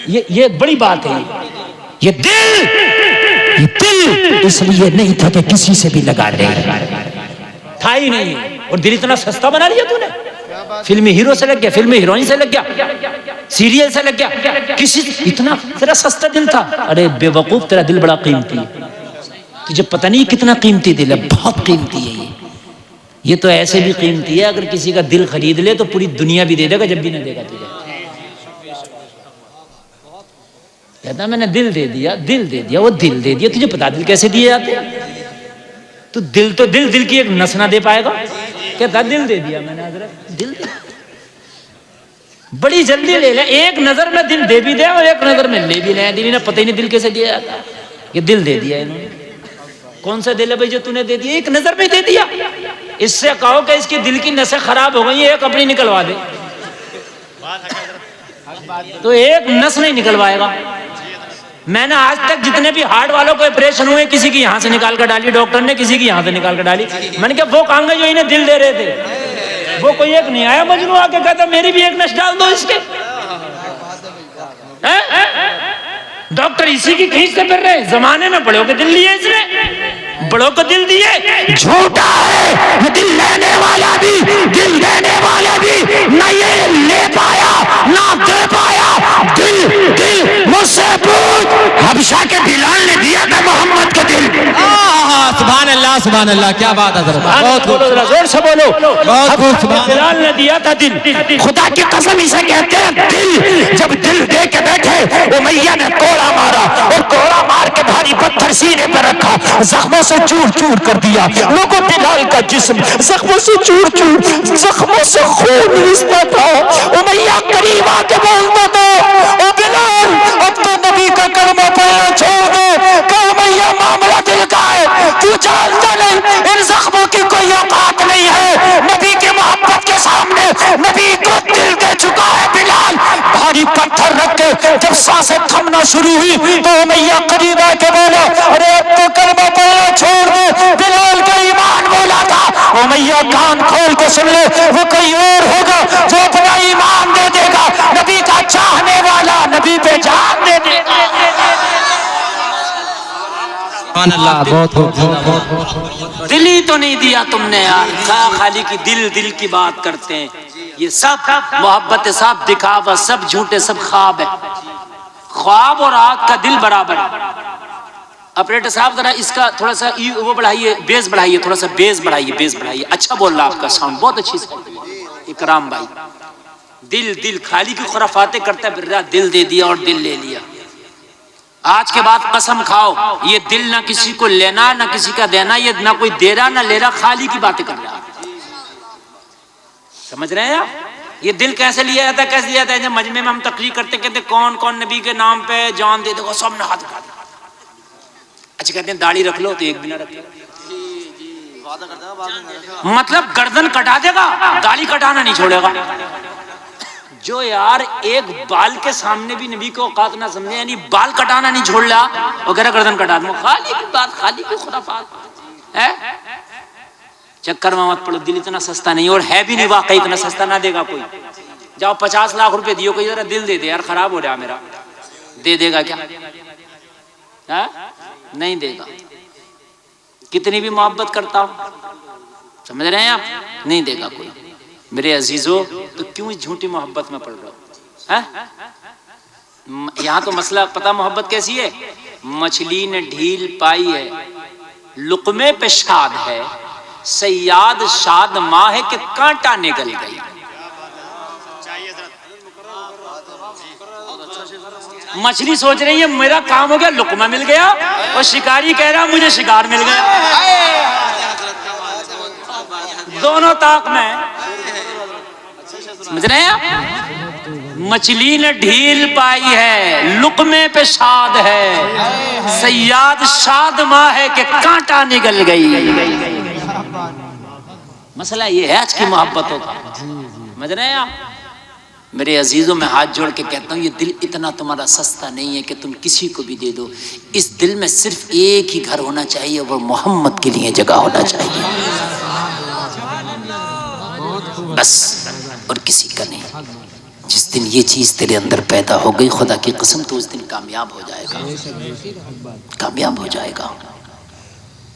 [SPEAKER 1] یہ بڑی بات ہے. یہ دل
[SPEAKER 3] اس لیے نہیں تھا کہ کسی سے بھی لگا لے،
[SPEAKER 1] تھا ہی نہیں. اور دل اتنا سستا بنا لیا تو نے. فلمی ہیرو سے لگ گیا، فلمی ہیروئن سے لگ گیا، سیریل سے لگ گیا، کسی اتنا تیرا سستا دل تھا. ارے بے وقوف تیرا دل بڑا قیمتی ہے. تجھے پتہ نہیں کتنا قیمتی دل ہے. بہت قیمتی ہے یہ تو ایسے بھی قیمتی ہے اگر کسی کا دل خرید لے تو پوری دنیا بھی دے دے گا جب بھی نہ دے گا تجھے. کہتا میں نے دل دے دیا، دل دے دیا، وہ دل دے دیا، تجھے پتا دل کیسے دیے جاتے ہیں؟ تو دل کی ایک نس نہ دے پائے گا؟ کہتا دل دے دیا میں نے حضرت، دل دے بڑی جلدی لے لے، ایک نظر میں دل دے بھی دے اور ایک نظر میں لے بھی لے، دل نے پتہ ہی نہیں دل کیسے دیا جاتا، یہ دل دے دیا انہوں نے۔ کون سا دل ہے بھائی جو تو نے دے دیا؟ ایک نظر میں دے دیا۔ اس سے کہو کہ اس کی دل کی نسیں خراب ہو گئی، ایک اپنی نکلوا دے، تو ایک نس نہیں نکلوائے گا۔ میں نے آج تک جتنے بھی ہارٹ والوں کو آپریشن ہوئے، کسی کی یہاں سے نکال کر ڈالی ڈاکٹر نے، کسی کی یہاں سے نکال کر ڈالی، میں نے کہا وہ کہاں گے جو انہیں دل دے رہے تھے؟ وہ کوئی ایک نہیں آیا مجنوں آ کے کہتا میری بھی ایک نس ڈال دو اس کے۔ ڈاکٹر اسی کی کھینچتے پھر رہے، زمانے میں بڑوں کو دل لیے، اس نے بڑوں کو دل دیے۔
[SPEAKER 3] جھوٹا ہے یہ دل لینے والا بھی، دل دینے والا بھی، نہ یہ لے پایا نہ دے پایا۔ دل مجھ سے پوچھ، حبشہ کے بلال نے دیا تھا محمد کا دل۔
[SPEAKER 2] سبحان اللہ سبحان اللہ، کیا بات ہے حضرت، بہت خوب،
[SPEAKER 3] زور سے بولو،
[SPEAKER 2] بہت خوب، سبحان اللہ۔
[SPEAKER 1] بلال نے دیا تھا دل۔
[SPEAKER 3] خدا کی قسم اسے کہتے ہیں دل۔ جب دل دے کے بیٹھے امیہ نے کوڑا مارا، اور کوڑا مار کے بھاری پتھر سینے پہ رکھا، زخموں سے چور چور کر دیا۔ لوگوں بلال کا جسم زخموں سے چور چور، زخموں سے خون رستا تھا۔ امیہ قریب آ کے بولتا تھا او بلال اب تو نبی کا کلمہ پڑھنا چھوڑ دے۔ کہ امیہ معاملہ دل کا ہے، تو جانتا نہیں ان زخموں کی کوئی اوقات نہیں ہے۔ نبی کی محبت کے سامنے نبی کو دل دے چکا ہے بلال۔ بھاری پتھر رکھ کے جب سانسیں تھمنا شروع ہوئی تو امیہ قریب آ کے بولا ارے اب تو کلمہ پڑھنا چھوڑ دے، بلال کا ایمان بولا تھا۔ امیہ کان کھول کے سن لے، وہ کوئی اور ہوگا جو اپنا ایمان دے دے گا، نبی کا چاہنے والا نبی پہ جان دے دے گا۔
[SPEAKER 2] سبحان اللہ، بہت خوب۔
[SPEAKER 1] دل ہی تو نہیں دیا تم نے یار، خالی کی دل کی بات کرتے ہیں۔ یہ سب محبت، سب دکھاوا، سب جھوٹے، سب خواب ہے۔ خواب اور آگ کا دل برابر ہے۔ آپریٹر صاحب ذرا اس کا تھوڑا سا وہ بڑھائیے، بیس بڑھائیے، تھوڑا سا بیس بڑھائیے۔ اچھا بول رہا آپ کا ساؤنڈ بہت اچھی سے۔ اکرام بھائی، دل خالی کی خرافاتیں کرتا ہے، پھر دل دے دیا اور دل لے لیا۔ آج کے بعد قسم کھاؤ یہ دل نہ کسی کو لینا نہ کسی کا دینا، یہ نہ کوئی دے رہا نہ لے رہا، خالی کی باتیں کر رہا۔ سمجھ رہے ہیں آپ؟ یہ دل کیسے لیا جاتا ہے، کیسے لیا جاتا ہے؟ جب مجمع میں ہم تقریر کرتے کہتے کون کون نبی کے نام پہ جان دے دو، سب نے ہاتھ اٹھا دیا۔ اچھا کہتے ہیں داڑھی رکھ لو تو ایک بھی نہ رکھے، مطلب گردن کٹا دے گا، داڑھی کٹانا نہیں چھوڑے گا۔ جو یار ایک بال کے سامنے بھی نبی کو اوقات نہ سمجھے، یعنی بال کٹانا نہیں چھوڑ رہا، وہ کہہ رہا گردن کٹا دوں۔ خالی کی بات، خالی کی خرافات ہے۔ چکر میں مت پڑو، دل اتنا سستا نہیں، اور ہے بھی نہیں واقعی اتنا سستا، نہ دے گا کوئی۔ جاؤ 50 لاکھ روپے دیو، کوئی ذرا دل دے دے یار، خراب ہو رہا میرا، دے دے گا کیا؟ نہیں دے گا، کتنی بھی محبت کرتا ہوں، سمجھ رہے ہیں آپ؟ نہیں دے گا کوئی۔ میرے عزیزو تو کیوں جھوٹی محبت میں پڑ رہا ہو؟ یہاں تو مسئلہ پتہ محبت کیسی ہے؟ مچھلی نے ڈھیل پائی ہے، لقمے پہ شاد ہے، صیاد شاد ماں ہے کہ کانٹا نگل گئی۔ مچھلی سوچ رہی ہے میرا کام ہو گیا، لقمہ مل گیا، اور شکاری کہہ رہا مجھے شکار مل گیا۔ دونوں طاق میں، سمجھ رہے ہیں؟ مچھلی نے ڈھیل پائی ہے، لقمے پہ شاد ہے، صیاد شاد ماں ہے کہ کانٹا نگل گئی۔ مسئلہ یہ ہے آج کی محبتوں کا، سمجھ رہے ہیں آپ؟ میرے عزیزوں میں ہاتھ جوڑ کے کہتا ہوں یہ دل اتنا تمہارا سستا نہیں ہے کہ تم کسی کو بھی دے دو۔ اس دل میں صرف ایک ہی گھر ہونا چاہیے، وہ محمد کے لیے جگہ ہونا چاہیے، بس، اور کسی کا نہیں۔ جس دن یہ چیز تیرے اندر پیدا ہو گئی، خدا کی قسم تو اس دن کامیاب ہو جائے گا، کامیاب ہو جائے گا۔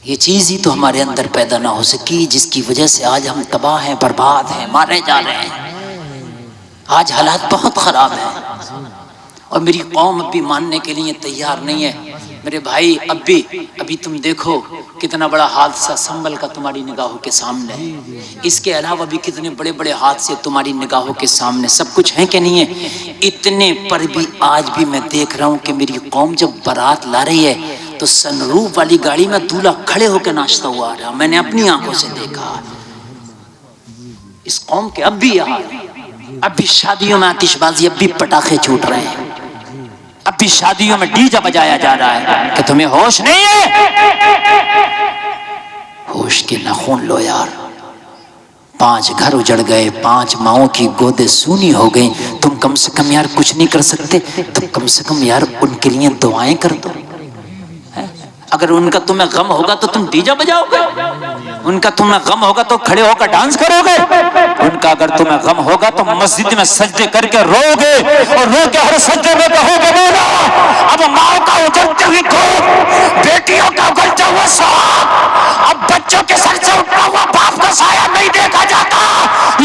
[SPEAKER 1] یہ چیز ہی تو ہمارے اندر پیدا نہ ہو سکی، جس کی وجہ سے آج ہم تباہ ہیں، برباد ہیں، مارے جا رہے ہیں۔ آج حالات بہت خراب ہیں، اور میری قوم اب بھی ماننے کے لیے تیار نہیں ہے۔ میرے بھائی ابھی تم دیکھو کتنا بڑا حادثہ سنبھل کا تمہاری نگاہوں کے سامنے ہے، اس کے علاوہ بھی کتنے بڑے بڑے حادثے تمہاری نگاہوں کے سامنے، سب کچھ ہیں کہ نہیں ہے؟ اتنے پر بھی آج بھی میں دیکھ رہا ہوں کہ میری قوم جب بارات لا رہی ہے تو سن روف والی گاڑی میں دولہا کھڑے ہو کے ناچتا ہوا آ رہا، میں نے اپنی آنکھوں سے دیکھا۔ اس قوم کے اب بھی یہ حال ہے، اب بھی شادیوں میں آتش بازی، اب بھی پٹاخے چھوٹ رہے ہیں، اب بھی شادیوں میں ڈی جے بجایا جا رہا ہے۔ کہ تمہیں ہوش نہیں ہے؟ ہوش کے ناخن لو یار۔ 5 گھر اجڑ گئے، 5 ماؤں کی گودیں سونی ہو گئیں، تم کم سے کم یار کچھ نہیں کر سکتے؟ تم کم سے کم یار ان کے لیے دعائیں کر دو۔ اگر ان کا تمہیں غم ہوگا تو تم ڈی جے بجاؤ گے؟ ان کا تمہیں غم ہوگا تو کھڑے ہو کر ڈانس کرو گے؟ ان کا اگر تمہیں غم ہوگا تو مسجد میں سجدے کر کے رو گے، اور رو کے ہر سجدے میں کہو گے مولا اب ماں کا اجڑتی ہوئی گود، بیٹیوں کا اجڑتا ہوا سوگ، اب بچوں کے سر سے اٹھا ہوا باپ کا سایہ نہیں دیکھا جاتا۔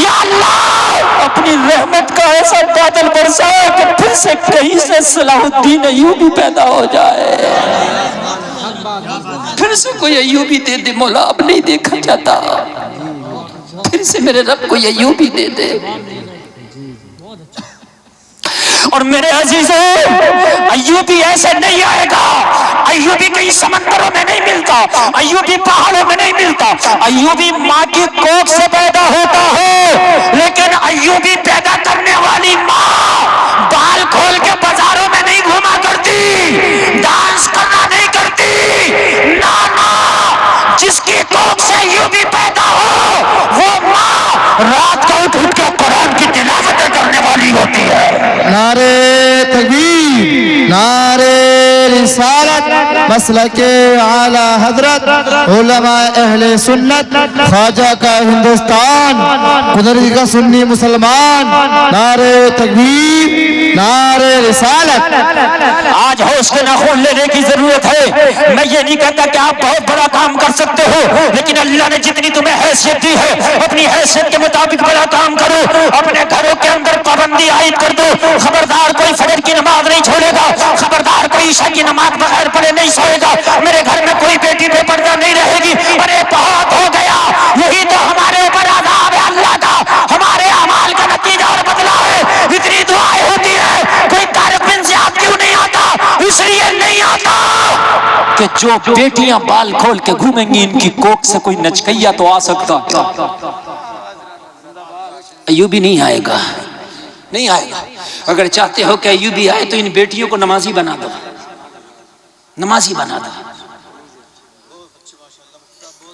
[SPEAKER 1] یا اللہ اپنی رحمت کا ایسا بادل برسا کہ پھر سے کہیں سے صلاح الدین ایوبی پیدا ہو جائے، پھر سے کوئی ایوبی دے دے مولا، اب نہیں دیکھا جاتا، پھر سے میرے رب کوئی ایوبی دے دے۔ اور میرے عزیزوں ایوبی ایسے نہیں آئے گا، ایوبی کہیں سمندروں میں نہیں ملتا، ایوبی پہاڑوں میں نہیں ملتا، ایوبی ماں کی کوکھ سے پیدا ہوتا ہے، لیکن ایوبی پیدا کرنے والی ماں بال کھول کے بازاروں میں نہیں گھوما کرتی، ڈانس کرنا نہیں کرتی، نانا جس کی کوکھ سے ایوبی پیدا ہو وہ ماں رات کو اٹھ اٹھ کے قرآن کی تلاوتیں کرنے والی ہوتی ہے۔
[SPEAKER 4] نعرہ تکبیر، نعرہ رسالت، مسلک اعلی حضرت علماء اہل سنت، خواجہ کا ہندوستان، قدرتی کا سنی مسلمان، نعرہ تکبیر، نعرہ رسالت۔
[SPEAKER 3] آج ہوش کے ناخن لینے کی ضرورت ہے۔ میں یہ نہیں کہتا کہ آپ بہت بڑا کام کر سکتے ہو، لیکن اللہ نے جتنی تمہیں حیثیت دی ہے اپنی حیثیت کے مطابق بڑا کام کرو۔ اپنے گھروں کے اندر پابندی عائد کر دو، خبردار کوئی فجر کی نماز نہیں چھوڑے گا، خبردار کوئی عشاء کی نماز بغیر پڑھے نہیں سوئے گا، میرے گھر میں کوئی بیٹی بے پردہ نہیں رہے گی۔ ارے بہت ہو گیا، یہی تو ہمارے اوپر عذاب ہے اللہ کا، ہمارے اعمال کا نتیجہ اور بدلہ ہے۔ اتنی دعائیں ہوتی ہے، کوئی طارق بن زیاد کیوں نہیں آتا؟ اس لیے نہیں آتا
[SPEAKER 1] کہ جو بیٹیاں بال کھول کے گھومیں گی ان کی کوکھ سے کوئی نچکیا تو آ سکتا، ایوبی نہیں آئے گا، نہیں آئے گا۔ اگر چاہتے ہو کہ ایوبی آئے تو ان بیٹیوں کو نمازی بنا دو، نمازی بنا دو۔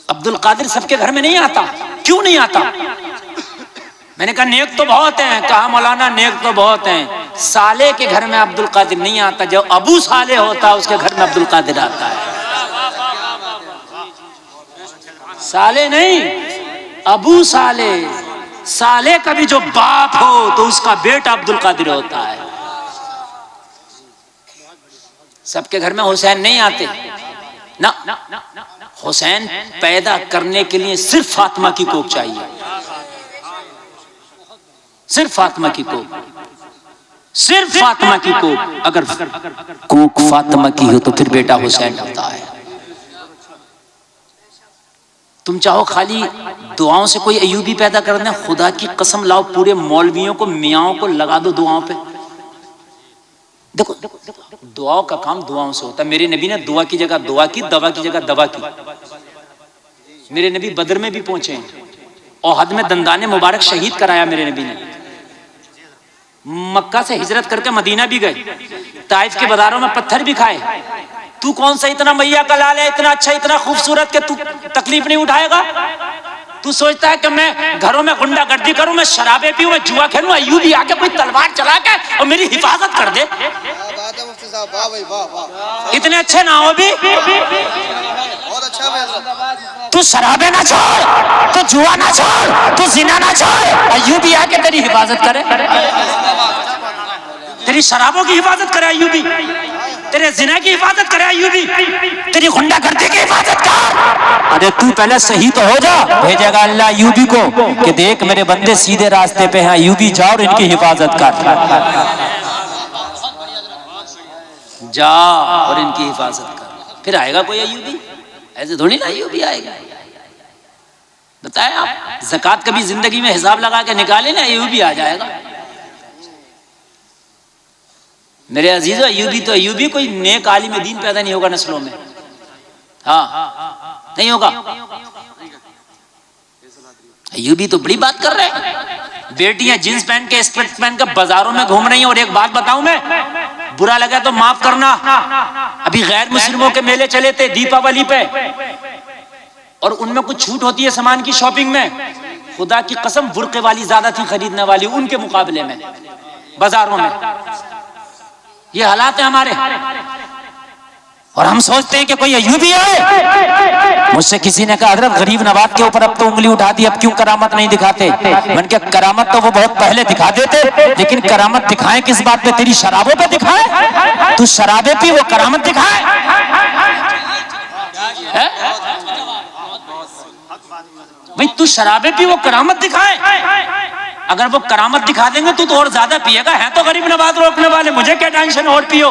[SPEAKER 1] عبد القادر سب کے گھر میں نہیں آتا، کیوں نہیں آتا؟ میں نے کہا نیک تو بہت ہیں، کہا مولانا نیک تو بہت ہیں، صالح کے گھر میں عبد القادر نہیں آتا، جو ابو صالح ہوتا ہے اس کے گھر میں عبد القادر آتا ہے۔ صالح نہیں، ابو صالح، صالح کا بھی جو باپ ہو تو اس کا بیٹا عبد القادر ہوتا ہے۔ سب کے گھر میں حسین نہیں آتے نا، حسین پیدا کرنے کے لیے صرف فاطمہ کی کوکھ چاہیے، صرف فاطمہ کی کوکھ، صرف فاطمہ کی کوکھ۔ اگر کوکھ فاطمہ کی ہو تو پھر بیٹا حسین ہوتا ہے۔ تم چاہو خالی دعاؤں سے کوئی ایوبی پیدا کر دیں، خدا کی قسم لاؤ پورے مولویوں کو میاں کو لگا دو دعاؤں پہ۔ دیکھو دعاؤں کا کام دعاؤں سے ہوتا ہے۔ میرے نبی نے دعا کی جگہ دعا کی، دوا کی جگہ دوا کی۔ میرے نبی بدر میں بھی پہنچے ہیں، احد میں دندان مبارک شہید کرایا میرے نبی نے، مکہ سے ہجرت کر کے مدینہ بھی گئے، طائف کے بازاروں میں پتھر بھی کھائے۔ تو کون سا اتنا میاں کا لال ہے، اتنا اچھا اتنا خوبصورت کہ تو تکلیف نہیں اٹھائے گا؟ تو سوچتا ہے کہ میں گھروں میں غنڈہ گردی کروں، میں شرابیں پیوں، میں جوا کھیلوں، ایوبی آ کے کوئی تلوار چلا کے اور میری حفاظت کر دے؟ اتنے اچھے نہ ہو بھی، تو شرابیں نہ چھوڑ، تو جوا نہ چھوڑ، تو زنا نہ چھوڑ، ایوبی آ کے تیری حفاظت کرے، تیری شرابوں کی حفاظت کرے ایوبی، تیرے زنا کی حفاظت کرے ایوبی، تیری غنڈہ گردی کی حفاظت کر۔ ارے تو پہلے صحیح تو ہو جا، بھیجے گا اللہ ایوبی کو کہ دیکھ میرے بندے سیدھے راستے پہ ہیں، ایوبی جا اور ان کی حفاظت کر۔ جا اور ان کی حفاظت کر. پھر آئے گا کوئی ایوبی؟ ایسے تھوڑی نا ایوبی آئے گا. بتائیں آپ زکوٰۃ کبھی زندگی میں حساب لگا کے نکالے نا، ایوبی آ جائے گا. میرے عزیزو ایوبی تو ایوبی، کوئی نیک عالم دین پیدا نہیں ہوگا نسلوں میں. ہاں نہیں ہوگا. ایوبی تو بڑی بات کر رہے ہیں. بیٹیاں جینس پہن کے اسکرٹ پہن کے بازاروں میں گھوم رہی ہیں. اور ایک بات بتاؤں میں، برا لگا تو معاف کرنا، ابھی غیر مسلموں کے میلے چلے تھے دیپاولی پہ، اور ان میں کچھ چھوٹ ہوتی ہے سامان کی شاپنگ میں. خدا کی قسم برقعے والی زیادہ تھی خریدنے والی ان کے مقابلے میں بازاروں میں. یہ حالات ہیں ہمارے، اور ہم سوچتے ہیں کہ کوئی ایوبی ہے. مجھ سے کسی نے کہا حضرت غریب نواز کے اوپر اب تو انگلی اٹھا دی، اب کیوں کرامت نہیں دکھاتے؟ میں نے کہا کرامت تو وہ بہت پہلے دکھا دیتے، لیکن کرامت دکھائیں کس بات پہ؟ تیری شرابوں پہ دکھائے؟ تو شرابیں پی وہ کرامت دکھائے؟ بھئی تو شرابیں پی وہ کرامت دکھائے؟ اگر وہ کرامت دکھا دیں گے تو اور زیادہ پیے گا. ہے تو غریب نواز روکنے والے، مجھے کیا ٹینشن اور پیو.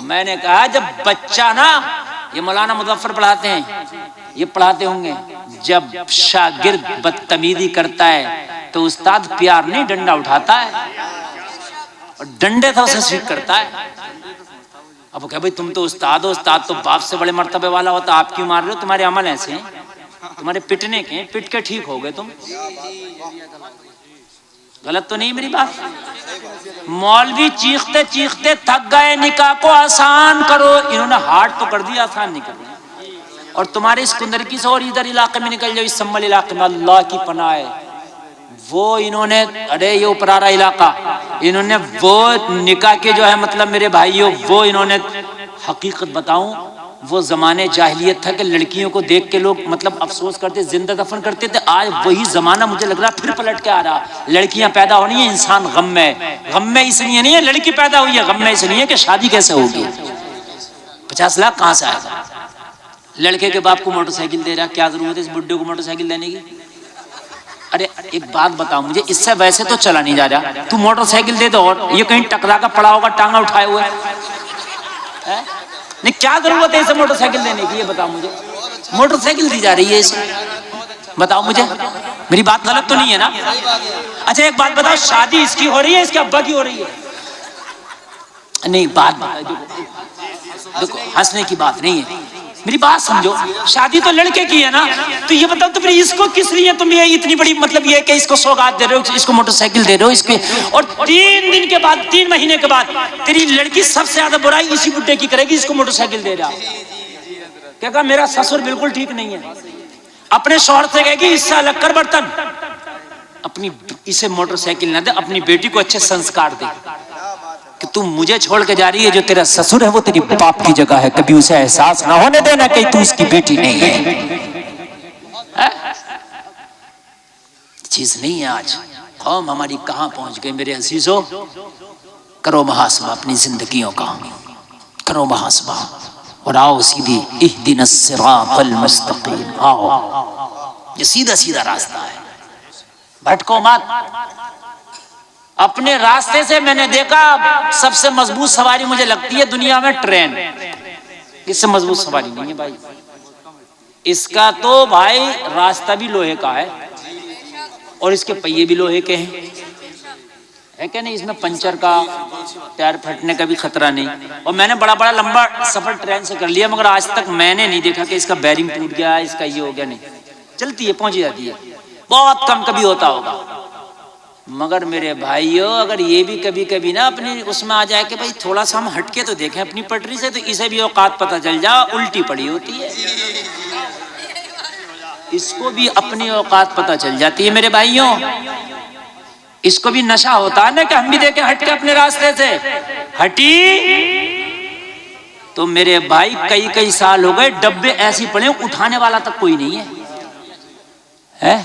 [SPEAKER 1] میں نے کہا جب بچہ نا، یہ مولانا مظفر پڑھاتے ہیں، یہ پڑھاتے ہوں گے، جب شاگرد بدتمیزی کرتا ہے تو استاد پیار نہیں ڈنڈا اٹھاتا ہے اور ڈنڈے سے اسے سیکھ کرتا ہے. اب وہ کہ بھئی تم تو استاد ہو، استاد تو باپ سے بڑے مرتبے والا ہوتا، آپ کیوں مار رہے ہو؟ تمہارے عمل ایسے ہیں، تمہارے پٹنے کے، پٹ کے ٹھیک ہو گئے تم. غلط تو نہیں میری بات؟ مولوی چیختے چیختے تھک گئے، نکاح کو آسان کرو. انہوں نے ہارڈ تو کر دیا، آسان نہیں کر دیا. اور تمہارے اس کندرکی سے اور ادھر علاقے میں نکل جاؤ، اس سمبل علاقے میں اللہ کی پناہ ہے، وہ انہوں نے، ارے یہ اپرارا علاقہ، انہوں نے وہ نکاح کے جو ہے مطلب میرے بھائیوں، وہ انہوں نے، حقیقت بتاؤں وہ زمانے جاہلیت تھا کہ لڑکیوں کو دیکھ کے لوگ مطلب افسوس کرتے، زندہ دفن کرتے تھے. آج وہی زمانہ مجھے لگ رہا پھر پلٹ کے آ رہا. لڑکیاں پیدا ہونی ہیں، انسان غم میں، غم میں اس لیے نہیں ہے لڑکی پیدا ہوئی ہے، غم میں اس لیے ہے کہ شادی کیسے ہوگی. 50 لاکھ کہاں سے آئے گا؟ لڑکے کے باپ کو موٹر سائیکل دے رہا، کیا ضرورت ہے اس بڈھے کو موٹر سائیکل دینے کی؟ ارے ایک بات بتاؤ مجھے، اس سے ویسے تو چلا نہیں جا رہا، تو موٹر سائیکل دے دو، اور یہ کہیں ٹکرا کا پڑا ہوگا ٹانگا اٹھائے ہوئے نہیں، کیا ضرورت ہے اسے موٹر سائیکل دینے کی؟ یہ بتاؤ مجھے. موٹر سائیکل دی جا رہی ہے اسے، بتاؤ مجھے، میری بات غلط تو نہیں ہے نا؟ اچھا ایک بات بتاؤ، شادی اس کی ہو رہی ہے اس کے ابا کی ہو رہی ہے؟ نہیں بات دیکھو، ہنسنے کی بات نہیں ہے، میری بات سمجھو. شادی تو لڑکے کی ہے نا، تو یہ بتاؤ تو پھر اس کو کس لیے تم یہ اتنی بڑی مطلب یہ کہ اس کو سوگات دے رہے ہو، اس کو موٹر سائیکل دے رہے ہو، اس کے، اور 3 دن کے بعد، 3 مہینے کے بعد تیری لڑکی سب سے زیادہ برائی اسی بڈھے کی کرے گی، اس کو موٹر سائیکل دے رہا. کیا کہا میرا سسر بالکل ٹھیک نہیں ہے. اپنے شوہر سے کہے گی اس سے الگ کر برتن، اپنی اسے موٹر سائیکل نہ دے، اپنی بیٹی کو اچھے سنسکار دے کہ تم مجھے چھوڑ کے جا رہی ہے، جو تیرا سسر ہے وہ تیری باپ کی جگہ ہے، کبھی اسے احساس نہ ہونے دینا کہ تو اس کی بیٹی نہیں ہے. چیز نہیں ہے. آج قوم ہماری کہاں پہنچ گئی میرے عزیزو. کرو محاسبہ اپنی زندگیوں کا، کرو محاسبہ، اور آؤ سیدھی اہدنا الصراط المستقیم. آؤ، یہ سیدھا سیدھا راستہ ہے، بھٹکو مت. اپنے راستے سے میں نے دیکھا سب سے مضبوط سواری مجھے لگتی ہے دنیا میں ٹرین. اس سے مضبوط سواری نہیں ہے بھائی. اس کا تو بھائی راستہ بھی لوہے کا ہے اور اس کے پہیے بھی لوہے کے ہیں، ہے کہ نہیں؟ اس میں پنچر کا، ٹائر پھٹنے کا بھی خطرہ نہیں. اور میں نے بڑا بڑا لمبا سفر ٹرین سے کر لیا، مگر آج تک میں نے نہیں دیکھا کہ اس کا بیرنگ ٹوٹ گیا، اس کا یہ ہو گیا. نہیں، چلتی ہے، پہنچ جاتی ہے، بہت کم کبھی ہوتا ہوگا. مگر میرے بھائیو اگر یہ بھی کبھی کبھی نا اپنی اس میں آ جائے کہ بھائی تھوڑا سا ہم ہٹ کے تو دیکھیں اپنی پٹری سے، تو اسے بھی اوقات پتہ چل جا الٹی پڑی ہوتی ہے، اس کو بھی اپنی اوقات پتہ چل جاتی ہے میرے بھائیوں. اس کو بھی نشہ ہوتا ہے نا کہ ہم بھی دیکھیں ہٹ کے اپنے راستے سے. ہٹی تو میرے بھائی کئی سال ہو گئے ڈبے ایسی پڑے اٹھانے والا تک کوئی نہیں ہے.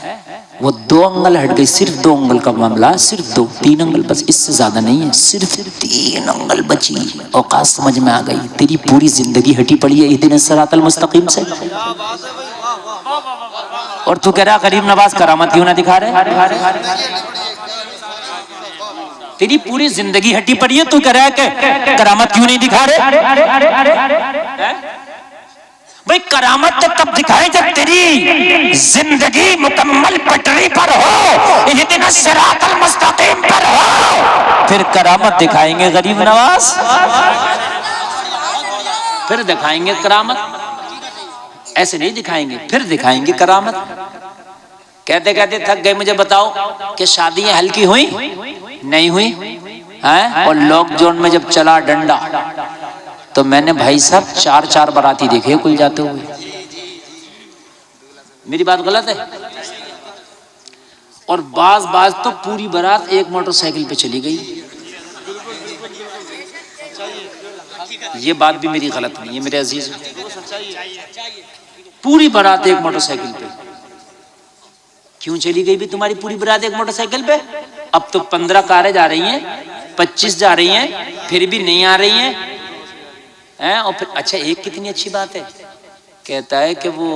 [SPEAKER 1] وہ 2 انگل ہٹ گئی، صرف 2 انگل کا معاملہ، صرف 2 3 انگل بس، اس سے زیادہ نہیں ہے، صرف 3 انگل بچی. اوقات سمجھ میں آ گئی، تیری پوری زندگی ہٹی پڑی ہے اہدنا الصراط المستقیم سے. اور تو کہہ رہا غریب نواز کرامت کیوں نہ دکھا رہے؟
[SPEAKER 3] تیری پوری زندگی ہٹی پڑی ہے، تو کہہ رہا ہے کہ کرامت کیوں نہیں دکھا رہے؟ بھئی کرامت تو تب دکھائے جب تیری زندگی مکمل پٹری پر ہو، اہدنا الصراط المستقیم پر ہو، پھر کرامت دکھائیں گے غریب نواز، پھر دکھائیں گے کرامت، ایسے نہیں دکھائیں گے، پھر دکھائیں گے کرامت۔ کہتے کہتے تھک گئے، مجھے بتاؤ کہ شادیاں ہلکی ہوئی نہیں ہوئی؟ اور لاک ڈاؤن میں جب چلا ڈنڈا تو میں نے بھائی صاحب 4 باراتی دیکھے کل جاتے ہوئے، میری بات غلط ہے؟ اور بعض تو پوری بارات ایک موٹر سائیکل پہ چلی گئی، یہ بات بھی میری غلط نہیں ہے میرے عزیز، پوری بارات ایک موٹر سائیکل پہ کیوں چلی گئی بھی تمہاری پوری بارات ایک موٹر سائیکل پہ؟ اب تو 15 کاریں جا رہی ہیں، 25 جا رہی ہیں، پھر بھی نہیں آ رہی ہیں، اور پھر اچھا ایک کتنی اچھی بات ہے، کہتا ہے کہ وہ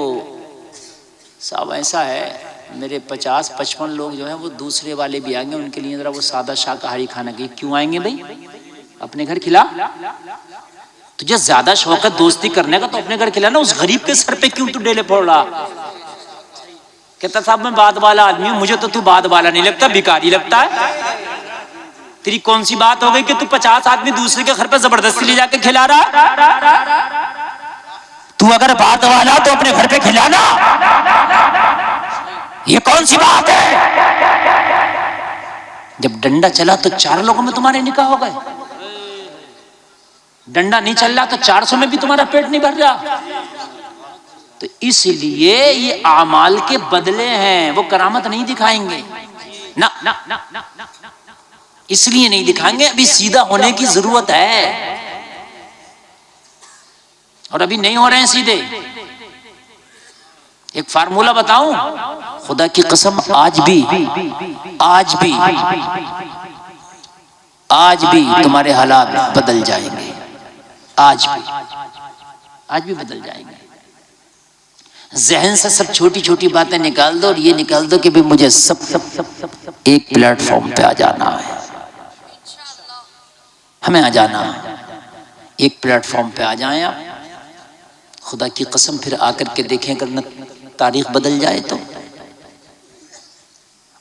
[SPEAKER 3] صاحب ایسا ہے میرے 50-55 لوگ جو ہیں وہ دوسرے والے بھی آئیں گے، ان کے لیے ذرا وہ سادہ شاکاہاری کھانا کی۔ کیوں آئیں گے بھائی؟ اپنے گھر کھلا، تجھے زیادہ شوق ہے دوستی کرنے کا تو اپنے گھر کھلانا، اس غریب کے سر پہ کیوں تو ڈیلے پھوڑ رہا؟ کہتا صاحب میں بات والا آدمی ہوں، مجھے تو تو بات والا نہیں لگتا، بھکاری لگتا ہے۔ تیری کون سی بات ہو گئی کہ تو 50 آدمی دوسرے کے گھر پہ زبردستی لے جا کے کھلا رہا؟ تو اگر بات والا تو اپنے گھر پہ کھلانا، یہ کون سی بات ہے؟ جب ڈنڈا چلا تو 4 لوگوں میں تمہارے نکاح ہو گئے، ڈنڈا نہیں چل رہا تو 400 میں بھی تمہارا پیٹ نہیں بھر رہا۔ تو اس لیے یہ اعمال کے بدلے ہیں، وہ کرامت نہیں دکھائیں گے، نہ اس لیے نہیں دکھائیں گے، ابھی سیدھا ہونے کی ضرورت ہے، اور ابھی نہیں ہو رہے ہیں سیدھے۔ ایک فارمولہ بتاؤں، خدا کی قسم آج بھی تمہارے حالات بدل جائیں گے، آج بھی بدل جائیں گے۔ ذہن سے سب چھوٹی چھوٹی باتیں نکال دو، اور یہ نکال دو کہ بھی مجھے سب ایک پلیٹ فارم پہ آ جانا ہے، ہمیں آ جانا ہے، ایک پلیٹ فارم پہ آ جائیں آپ، خدا کی قسم پھر آ کر کے دیکھیں اگر تاریخ بدل جائے تو۔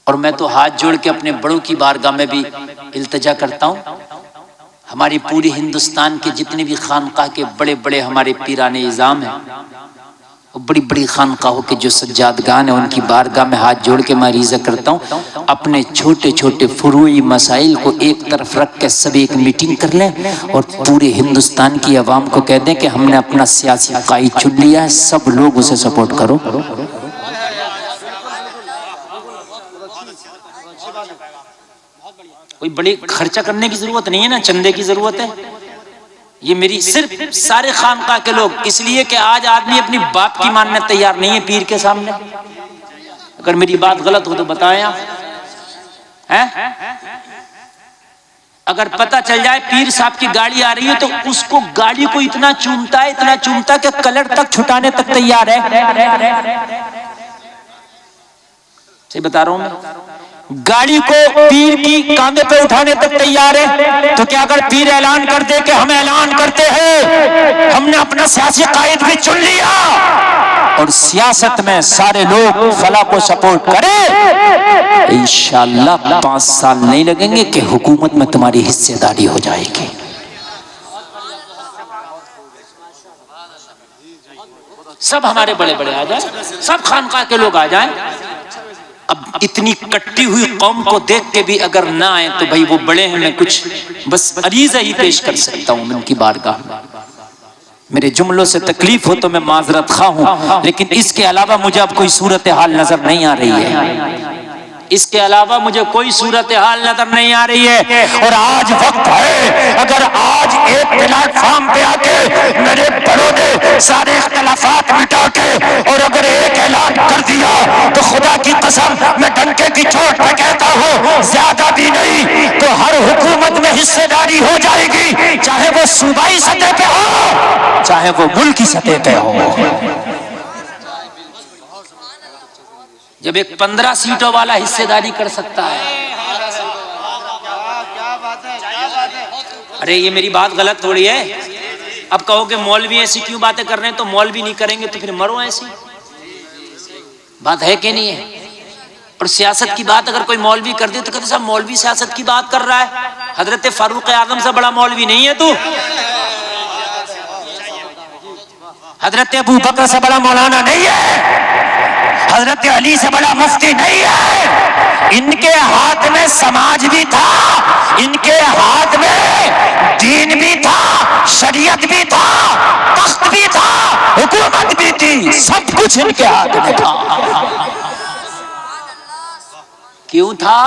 [SPEAKER 3] اور میں تو ہاتھ جوڑ کے اپنے بڑوں کی بارگاہ میں بھی التجا کرتا ہوں، ہماری پوری ہندوستان کے جتنے بھی خانقاہ کے بڑے بڑے ہمارے پیران اعظام ہیں، بڑی بڑی خانقاہوں کے جو سجادگان ہیں، ان کی بارگاہ میں ہاتھ جوڑ کے میں عریضہ کرتا ہوں، اپنے چھوٹے چھوٹے فروعی مسائل کو ایک طرف رکھ کے سب ایک میٹنگ کر لیں، اور پورے ہندوستان کی عوام کو کہہ دیں کہ ہم نے اپنا سیاسی قائد چن لیا ہے، سب لوگ اسے سپورٹ کرو۔ کوئی بڑی خرچہ کرنے کی ضرورت نہیں ہے نا، چندے کی ضرورت ہے۔ یہ میری صرف سارے خانقاہ کے لوگ، اس لیے کہ آج آدمی اپنی بات کی ماننے تیار نہیں ہے پیر کے سامنے۔ اگر میری بات غلط ہو تو بتائیں آپ، اگر پتہ چل جائے پیر صاحب کی گاڑی آ رہی ہے تو اس کو گاڑی کو اتنا چومتا ہے کہ کلر تک چھٹانے تک تیار ہے۔ صحیح بتا رہا ہوں میں، گاڑی کو پیر کی کاندھے پہ اٹھانے تک تیار ہے۔ تو کیا اگر پیر اعلان کر دے کہ ہم اعلان کرتے ہیں ہم نے اپنا سیاسی قائد بھی چن لیا، اور سیاست میں سارے لوگ فلاں کو سپورٹ کریں، انشاءاللہ 5 سال نہیں لگیں گے کہ حکومت میں تمہاری حصہ داری ہو جائے گی۔ سب ہمارے بڑے بڑے آ جائیں، سب خانقاہ کے لوگ آ جائیں۔ اب اتنی کٹی ہوئی قوم کو دیکھ کے بھی اگر نہ آئے تو بھائی وہ بڑے ہیں، میں کچھ بس عریضہ ہی پیش کر سکتا ہوں ان کی بارگاہ میں۔ میرے جملوں سے تکلیف ہو تو میں معذرت خواہ ہوں، لیکن اس کے علاوہ مجھے اب کوئی صورتحال نظر نہیں آ رہی ہے، اس کے علاوہ مجھے کوئی صورتحال نظر نہیں آ رہی ہے۔ اور آج وقت ہے، اگر آج ایک پلیٹ فارم پہ آ کے میرے بڑوں نے سارے اختلافات مٹا کے اور اگر ایک اعلان کر دیا تو خدا کی قسم میں ڈنکے کی چوٹ پہ کہتا ہوں، زیادہ بھی نہیں تو ہر حکومت میں حصہ داری ہو جائے گی، چاہے وہ صوبائی سطح پہ ہو چاہے وہ ملکی سطح پہ ہو۔ جب ایک 15 سیٹوں والا حصہ داری کر سکتا ہے، ارے یہ میری بات غلط تھوڑی ہے. اب کہو کہ مولوی ایسی کیوں باتیں کر رہے ہیں, تو مولوی نہیں کریں گے تو پھر مرو ایسی. بات ہے کہ نہیں ہے؟ اور سیاست کی بات اگر کوئی مولوی کر دے تو کہتے صاحب مولوی سیاست کی بات کر رہا ہے. حضرت فاروق اعظم سے بڑا مولوی نہیں ہے تو, حضرت ابو بکر سے بڑا مولانا نہیں ہے, حضرت علی سے بڑا مفتی نہیں ہے. ان کے ہاتھ میں سماج بھی تھا, ان کے ہاتھ میں دین بھی تھا, شریعت بھی تھا, تخت بھی تھا, حکومت بھی تھی, سب کچھ ان کے ہاتھ میں تھا. کیوں تھا؟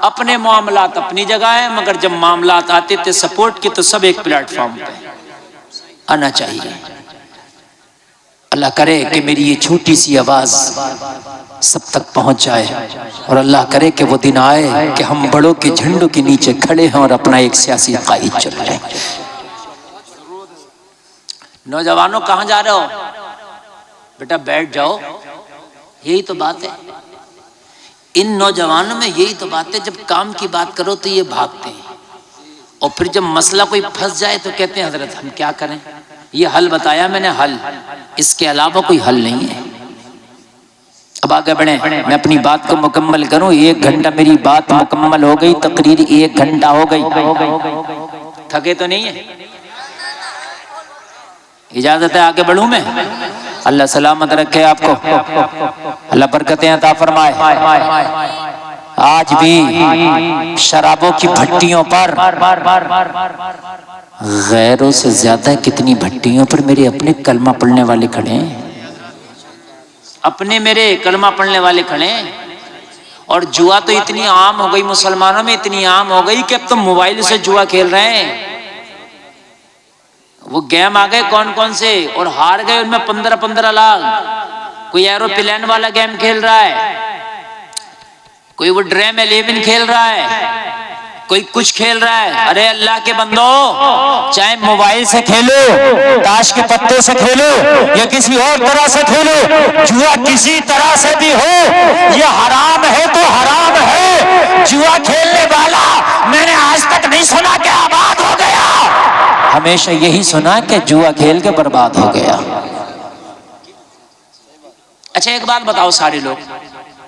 [SPEAKER 3] اپنے معاملات اپنی جگہ ہیں, مگر جب معاملات آتے تھے سپورٹ کے تو سب ایک پلیٹ فارم پہ آنا چاہیے. اللہ کرے کہ میری یہ چھوٹی سی آواز سب تک پہنچ جائے, اور اللہ کرے کہ وہ دن آئے کہ ہم بڑوں کے جھنڈوں کے نیچے کھڑے ہیں اور اپنا ایک سیاسی قائد چل رہے ہیں. نوجوانوں کہاں جا رہے ہو؟ بیٹا بیٹھ جاؤ. یہی تو بات ہے ان نوجوانوں میں, یہی تو بات ہے. جب کام کی بات کرو تو یہ بھاگتے ہیں, اور پھر جب مسئلہ کوئی پھنس جائے تو کہتے ہیں حضرت ہم کیا کریں. یہ حل بتایا میں نے, حل, اس کے علاوہ کوئی حل نہیں ہے. اب آگے بڑھیں, میں اپنی بات کو مکمل کروں. 1 گھنٹہ میری بات مکمل ہو گئی, تقریر 1 گھنٹہ ہو گئی. تھکے تو نہیں ہے؟ اجازت ہے آگے بڑھوں میں؟ اللہ سلامت رکھے آپ کو, اللہ برکتیں عطا فرمائے. آج بھی شرابوں کی بھٹیوں پر غیروں سے زیادہ کتنی بھٹیوں پر میرے اپنے کلمہ پڑھنے والے کھڑے ہیں, اپنے میرے کلمہ پڑھنے والے کھڑے ہیں. اور جوا تو اتنی عام ہو گئی مسلمانوں میں, اتنی عام ہو گئی کہ اب تو موبائل سے جوا کھیل رہے ہیں. وہ گیم آ گئے کون کون سے, اور ہار گئے ان میں 15 لاکھ. کوئی ایروپلین والا گیم کھیل رہا ہے, کوئی وہ ڈریم 11 کھیل رہا ہے, کوئی کچھ کھیل رہا ہے. ارے اللہ کے بندو, چاہے موبائل سے کھیلو, تاش کے پتوں سے کھیلو, یا کسی اور طرح سے کھیلو, جوا کسی طرح سے بھی ہو یہ حرام ہے تو حرام ہے. جوا کھیلنے والا میں نے آج تک نہیں سنا کہ آباد ہو گیا, ہمیشہ یہی سنا کہ جوا کھیل کے برباد ہو گیا. اچھا ایک بات بتاؤ, سارے لوگ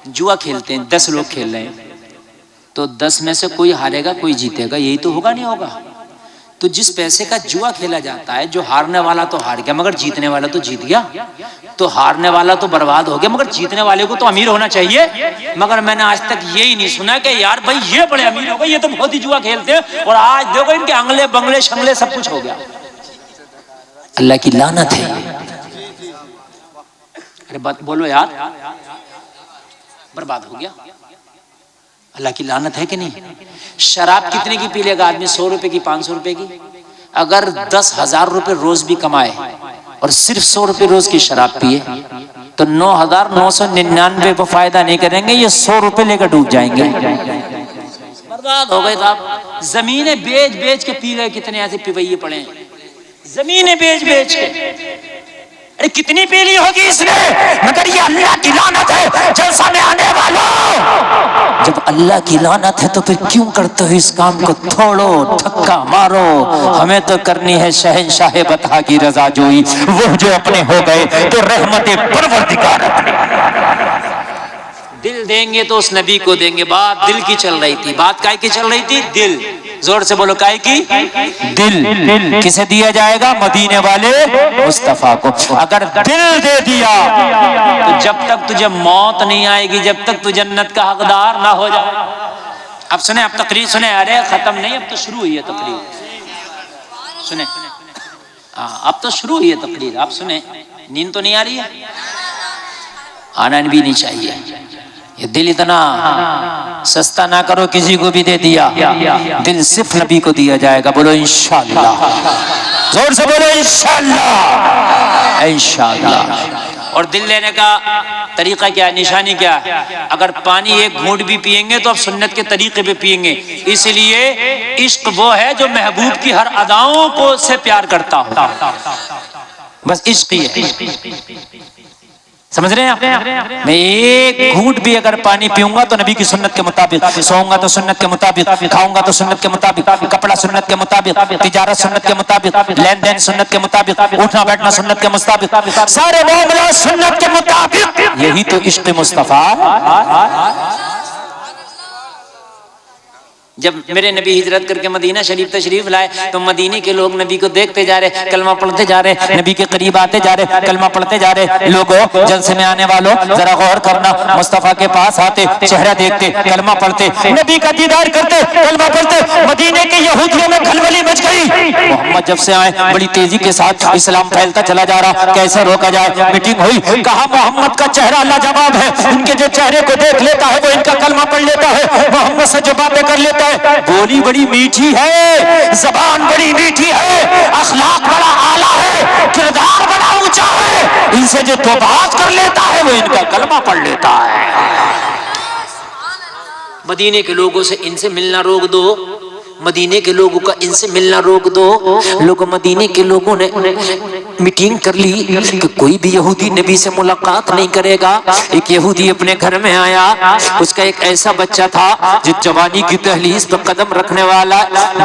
[SPEAKER 3] جوا کھیلتے ہیں, 10 لوگ کھیل رہے ہیں, تو 10 میں سے کوئی ہارے گا کوئی جیتے گا, یہی تو ہوگا نہیں ہوگا. تو جس پیسے کا جوا کھیلا جاتا ہے, جو ہارنے والا تو ہار گیا مگر جیتنے والا تو جیت گیا, تو ہارنے والا تو برباد ہو گیا مگر جیتنے والے کو تو امیر ہونا چاہیے. مگر میں نے آج تک یہی نہیں سنا کہ یار بھائی یہ بڑے امیر ہو گئے, یہ تو بہت ہی جوا کھیلتے ہیں, اور آج دیکھو ان کے انگلے بنگلے شنگلے سب کچھ ہو گیا. اللہ کی لعنت ہے. ارے بات بولو یار, برباد ہو گیا. اللہ کی لعنت ہے کہ نہیں؟ شراب کتنے کی پی لے گا آدمی, 100 روپے کی, 500 روپے کی. اگر 10,000 روپے روز بھی کمائے اور صرف 100 روپے روز کی شراب پیے تو 9,999 کو فائدہ نہیں کریں گے, یہ 100 روپے لے کر ڈوب جائیں گے. برباد ہو گئے صاحب. زمینیں بیچ بیچ کے پی گئے, کتنے ایسے پیویے پڑے ہیں زمینیں بیچ بیچ کے. ارے کتنی پی لی ہوگی اس نے, مگر یہ اللہ کی لعنت ہے. جلسہ میں آنے والوں, جب اللہ کی لعنت ہے تو پھر کیوں کرتے ہو اس کام کو؟ تھوڑو, تھکا مارو. ہمیں تو کرنی ہے شہنشاہ بطحا کی رضا جوئی, وہ جو اپنے ہو گئے تو رحمت پروردگار اپنے. دل دیں گے تو اس نبی کو دیں گے. بات دل کی چل رہی تھی, بات کائے کی چل رہی تھی؟ دل. زور سے بولو, کائے کی؟ دل. کسے دیا جائے گا؟ مدینے والے مصطفیٰ کو. اگر دل دے دیا تو جب تک تجھے موت نہیں آئے گی, جب تک تو جنت کا حقدار نہ ہو جائے. اب سنیں, اب تقریر سنیں. ارے ختم نہیں, اب تو شروع ہوئی ہے تقریر. سنیں, اب تو شروع ہوئی ہے تقریر. آپ سنیں, نیند تو نہیں آ رہی ہے؟ آنا بھی نہیں چاہیے. یہ دل اتنا سستا نہ کرو کسی کو بھی دے دیا. دل صرف نبی کو دیا جائے گا. بولو انشاءاللہ, زور سے بولو انشاءاللہ, انشاءاللہ. اور دل لینے کا طریقہ کیا ہے, نشانی کیا ہے؟ اگر پانی ایک گھونٹ بھی پیئیں گے تو اب سنت کے طریقے پہ پیئیں گے. اس لیے عشق وہ ہے جو محبوب کی ہر اداؤں کو سے پیار کرتا ہو. بس عشق ہی ہے. سمجھ رہے ہیں آپ؟ میں ایک گھونٹ بھی اگر پانی پیوں گا تو نبی کی سنت کے مطابق، سوؤں گا تو سنت کے مطابق، کھاؤں گا تو سنت کے مطابق، کپڑا سنت کے مطابق، تجارت سنت کے مطابق، لین دین سنت کے مطابق، اٹھنا بیٹھنا سنت کے مطابق، سارے معاملات سنت کے مطابق. یہی تو عشق مصطفیٰ. جب میرے نبی ہجرت کر کے مدینہ شریف تشریف لائے تو مدینے کے لوگ نبی کو دیکھتے جا رہے، کلمہ پڑھتے جا رہے، نبی کے قریب آتے جا رہے، کلمہ پڑھتے جا رہے. لوگوں، جلسے میں آنے والوں ذرا غور کرنا، مصطفیٰ کے پاس آتے، چہرہ دیکھتے، کلمہ پڑھتے، نبی کا دیدار کرتے، کلمہ پڑھتے. مدینے کے یہودیوں میں کھلبلی مچ گئی. محمد جب سے آئے بڑی تیزی کے ساتھ اسلام پھیلتا چلا جا رہا، کیسے روکا جائے؟ میٹنگ ہوئی، کہا محمد کا چہرہ لاجواب ہے، ان کے جو چہرے کو دیکھ لیتا ہے وہ ان کا کلمہ پڑھ لیتا ہے، محمد سے جو باتیں کر لیتا ہے. بولی بڑی میٹھی ہے، زبان بڑی میٹھی ہے، اخلاق بڑا اعلیٰ ہے، کردار بڑا اونچا ہے، ان سے جو تو بات کر لیتا ہے وہ ان کا کلمہ پڑھ لیتا ہے. مدینے کے لوگوں سے ان سے ملنا روک دو، مدینے کے لوگوں کا ان سے ملنا روک دو. لوگ مدینے کے لوگوں نے میٹنگ کر لی کہ کوئی بھی یہودی نبی سے ملاقات نہیں کرے گا. ایک یہودی اپنے گھر میں آیا، اس کا ایک ایسا بچہ تھا جو جوانی کی دہلیز پر قدم رکھنے والا،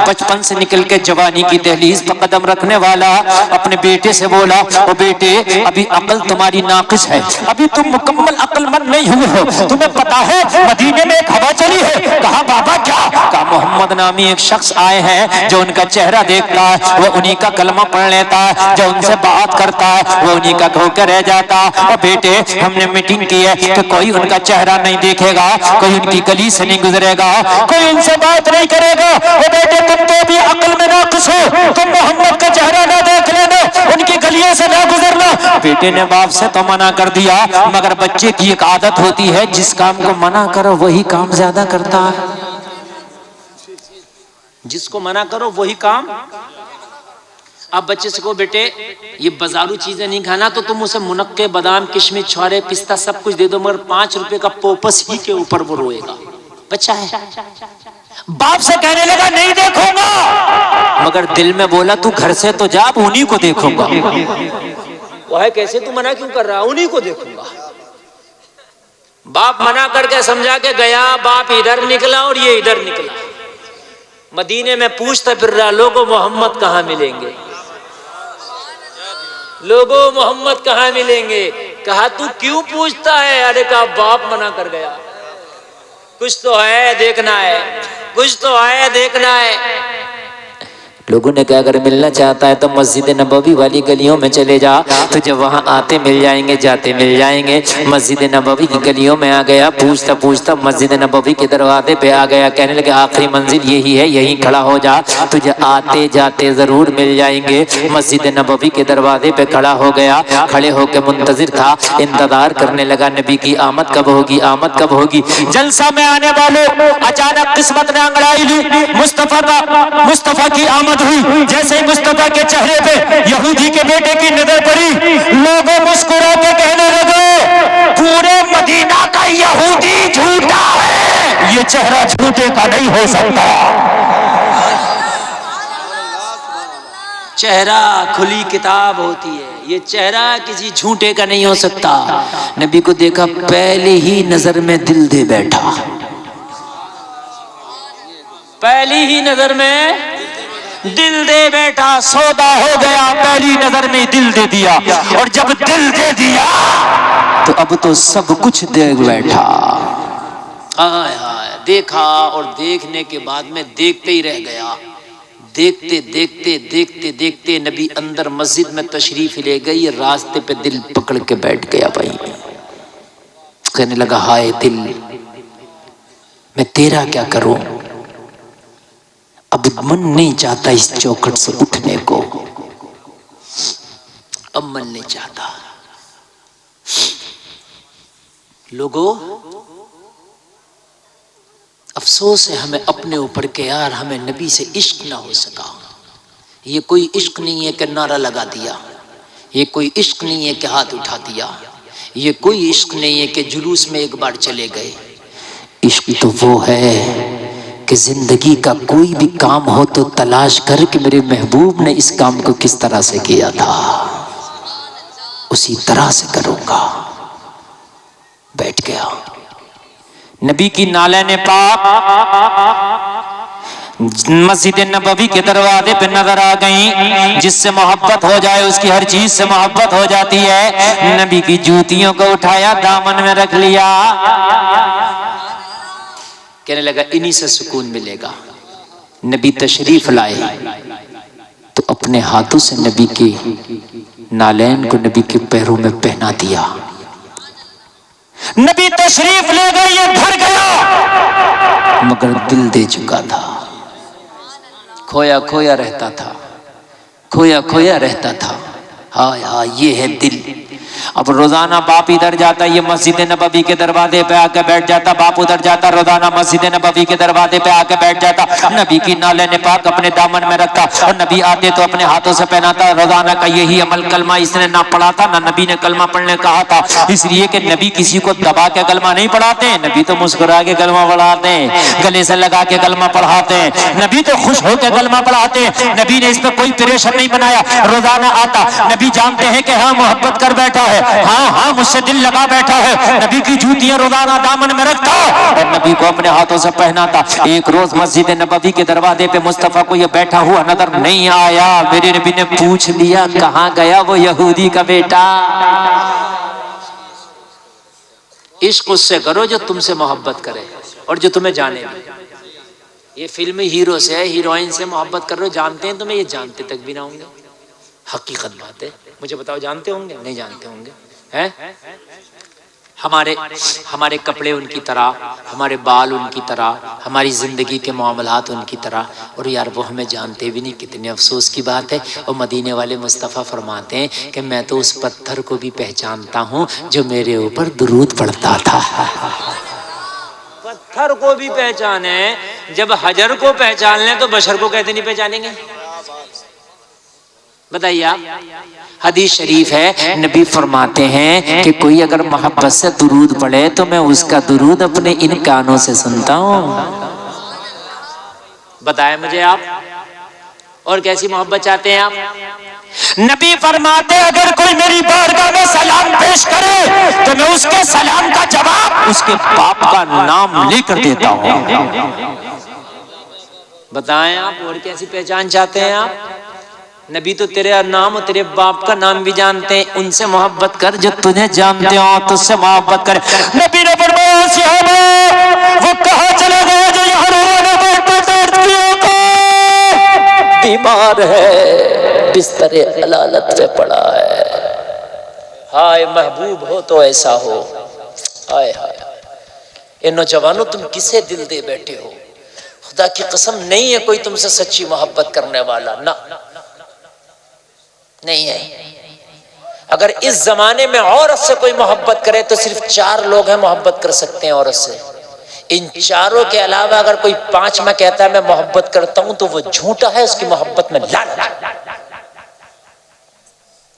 [SPEAKER 3] بچپن سے نکل کے جوانی کی دہلیز پر قدم رکھنے والا. اپنے بیٹے سے بولا، او بیٹے ابھی عقل تمہاری ناقص ہے، ابھی تم مکمل عقل مند نہیں ہوئے ہو، تمہیں پتا ہے مدینے میں ایک ہوا چلی ہے. کہا بابا کیا؟ کہا محمد نامی ایک شخص آئے ہیں جو ان کا چہرہ دیکھتا ہے وہ انہی کا کلمہ پڑھ لیتا ہے، جو ان سے بات کرتا ہے وہ انہی کا کہو کے رہ جاتا. اور بیٹے ہم نے میٹنگ کی ہے کہ کوئی ان کا چہرہ نہیں دیکھے گا، کوئی ان کی گلی سے نہیں گزرے گا، کوئی ان سے بات نہیں کرے گا. اور بیٹے تم تو بھی عقل میں ناقص ہو، تم محمد کا چہرہ نہ دیکھ لینا، ان کی گلیوں سے نہ گزرنا. بیٹے نے باپ سے تو منع کر دیا، مگر بچے کی ایک عادت ہوتی ہے جس کام کو منع کرو وہی کام زیادہ کرتا ہے. جس کو منع کرو وہی کام. اب بچے سے کہو بیٹے یہ بازارو چیزیں نہیں کھانا تو تم اسے منقے، بادام، کشمش، چھوارے، پستہ سب کچھ دے دو، مگر 5 روپے کا پوپس ہی کے اوپر وہ روئے گا. بچہ ہے. باپ سے کہنے لگا نہیں دیکھوں گا، مگر دل میں بولا تو گھر سے تو جا، انہی کو دیکھوں گا. وہ ہے کیسے تو منع کیوں کر رہا؟ انہی کو دیکھوں گا. باپ منع کر کے سمجھا کے گیا، باپ ادھر نکلا اور یہ ادھر نکلا. مدینے میں پوچھتا پھر رہا، لوگوں محمد کہاں ملیں گے، لوگوں محمد کہاں ملیں گے. کہا تو کیوں پوچھتا ہے؟ ارے کہا باپ منع کر گیا. کچھ تو ہے دیکھنا ہے، کچھ تو ہے دیکھنا ہے. لوگوں نے کہا اگر ملنا چاہتا ہے تو مسجد نبوی والی گلیوں میں چلے جا، تو جب وہاں آتے مل جائیں گے، جاتے مل جائیں گے. مسجد نبوی کی گلیوں میں آ گیا، پوچھتا پوچھتا مسجد نبوی کے دروازے پہ آ گیا. کہنے لگے آخری منزل یہی ہے، یہیں کھڑا ہو جا، تجھے آتے جاتے ضرور مل جائیں گے. مسجد نبوی کے دروازے پہ کھڑا ہو گیا، کھڑے ہو کے منتظر تھا، انتظار کرنے لگا نبی کی آمد کب ہوگی، آمد کب ہوگی. جلسہ میں آنے والوں اچانک قسمت نے انگڑائی لی، مصطفیٰ کی آمد ہوئی. جیسے ہی مصطفیٰ کے چہرے پہ یہودی کے بیٹے کی نظر پڑی، لوگوں مسکرا کے کہنے لگے پورے مدینہ کا یہودی جھوٹا ہے، یہ چہرہ جھوٹے کا نہیں ہو سکتا. چہرہ کھلی کتاب ہوتی ہے، یہ چہرہ کسی جھوٹے کا نہیں ہو سکتا. نبی کو دیکھا پہلے ہی نظر میں دل دے بیٹھا، پہلی ہی نظر میں دل دے بیٹھا. سودا ہو گیا، پہلی نظر میں دل دے دیا، اور جب دل دے دیا تو اب تو سب کچھ دیکھ بیٹھا. ہائے ہائے، دیکھا اور دیکھنے کے بعد میں دیکھتے ہی رہ گیا. دیکھتے دیکھتے دیکھتے دیکھتے نبی اندر مسجد میں تشریف لے گئی، راستے پہ دل پکڑ کے بیٹھ گیا. بھائی کہنے لگا ہائے دل، میں تیرا کیا کروں، اب من نہیں چاہتا اس چوکھٹ سے اٹھنے کو، اب من نہیں چاہتا. لوگوں افسوس ہے ہمیں اپنے اوپر کہ یار ہمیں نبی سے عشق نہ ہو سکا. یہ کوئی عشق نہیں ہے کہ نعرہ لگا دیا، یہ کوئی عشق نہیں ہے کہ ہاتھ اٹھا دیا، یہ کوئی عشق نہیں ہے کہ جلوس میں ایک بار چلے گئے. عشق تو وہ ہے کہ زندگی کا کوئی بھی کام ہو تو تلاش کر کہ میرے محبوب نے اس کام کو کس طرح سے کیا تھا، اسی طرح سے کروں گا. نبی کی نالین پاک مسجد نبوی کے دروازے پہ نظر آ گئیں. جس سے محبت ہو جائے اس کی ہر چیز سے محبت ہو جاتی ہے. نبی کی جوتیوں کو اٹھایا, دامن میں رکھ لیا, کہنے لگا انہی سے سکون ملے گا. نبی تشریف لائے تو اپنے ہاتھوں سے نبی کے نالین کو نبی کے پیروں میں پہنا دیا. نبی تشریف لے گئے, یہ گھر گیا مگر دل دے چکا تھا. کھویا کھویا رہتا تھا, کھویا کھویا رہتا تھا. ہائے ہائے یہ ہے دل. اب روزانہ باپ ادھر جاتا, یہ مسجد نبوی کے دروازے پہ آ کے بیٹھ جاتا, باپ ادھر جاتا, روزانہ مسجد نبوی کے دروازے پہ آ کے بیٹھ جاتا. نبی کی نالین پاک اپنے دامن میں رکھتا اور نبی آتے تو اپنے ہاتھوں سے پہناتا. روزانہ کا یہی عمل. کلمہ اس نے نہ پڑھا تھا, نہ نبی نے کلمہ پڑھنے کہا تھا, اس لیے کہ نبی کسی کو دبا کے کلمہ نہیں پڑھاتے ہیں. نبی تو مسکرا کے کلمہ پڑھاتے ہیں, گلے سے لگا کے کلمہ پڑھاتے ہیں. نبی تو خوش ہو کے کلمہ پڑھاتے ہیں. نبی نے اس پہ کوئی پریشر نہیں بنایا. روزانہ آتا, نبی جانتے ہیں کہ ہاں محبت کر بیٹھا ہے, ہاں ہاں مجھ سے دل لگا بیٹھا ہے. نبی کی جوتیاں روزانہ دامن میں رکھتا اور نبی کو اپنے ہاتھوں سے پہناتا. ایک روز مسجد نبوی کے دروازے پہ مصطفیٰ کو یہ بیٹھا ہوا نظر نہیں آیا. میرے نبی نے پوچھ لیا کہاں گیا وہ یہودی کا بیٹا. عشق اس سے کرو جو تم سے محبت کرے اور جو تمہیں جانے بھی. یہ فلم ہیرو سے, ہیروئن سے محبت کر رہے ہو, جانتے ہیں تمہیں, یہ جانتے تک بھی نہ ہوں گے. حقیقت بات ہے. مجھے بتاؤ جانتے ہوں گے؟ نہیں جانتے ہوں گے. ہمارے کپڑے ان کی طرح, ہمارے بال ان کی طرح, ہماری زندگی کے معاملات ان کی طرح, اور یار وہ ہمیں جانتے بھی نہیں. کتنے افسوس کی بات ہے. اور مدینے والے مصطفیٰ فرماتے ہیں کہ میں تو اس پتھر کو بھی پہچانتا ہوں جو میرے اوپر درود پڑھتا تھا. پتھر کو بھی پہچانے, جب حجر کو پہچان لیں تو بشر کو کہتے نہیں پہچانیں گے. بتائیے آپ. حدیث شریف ہے, نبی فرماتے ہیں کہ کوئی اگر محبت سے درود پڑھے تو میں اس کا درود اپنے ان کانوں سے سنتا ہوں. بتائیں مجھے آپ اور کیسی محبت چاہتے ہیں آپ. نبی فرماتے اگر کوئی میری بارگاہ میں سلام پیش کرے تو میں اس کے سلام کا جواب اس کے باپ کا نام لے کر دیتا ہوں. بتائیں آپ اور کیسی پہچان چاہتے ہیں آپ. نبی تو تیرے نام اور تیرے باپ کا نام بھی جانتے ہیں. ان سے محبت کر جو تجھے جانتے ہو, تجھ سے محبت کر. نبی نے فرمایا صحابہ وہ کہاں چلے گئے جو یہاں رونے بیٹھے بیمار ہے, بستر علالت پہ پڑا ہے. ہائے محبوب ہو تو ایسا ہو. ہائے ہائے اے نوجوانوں تم کسے دل دے بیٹھے ہو. خدا کی قسم نہیں ہے کوئی تم سے سچی محبت کرنے والا, نہ نہیں ہے. اگر اس زمانے میں عورت سے کوئی محبت کرے تو صرف 4 لوگ ہیں محبت کر سکتے ہیں عورت سے. ان چاروں کے علاوہ اگر کوئی 5واں کہتا ہے میں محبت کرتا ہوں تو وہ جھوٹا ہے, اس کی محبت میں لعنت.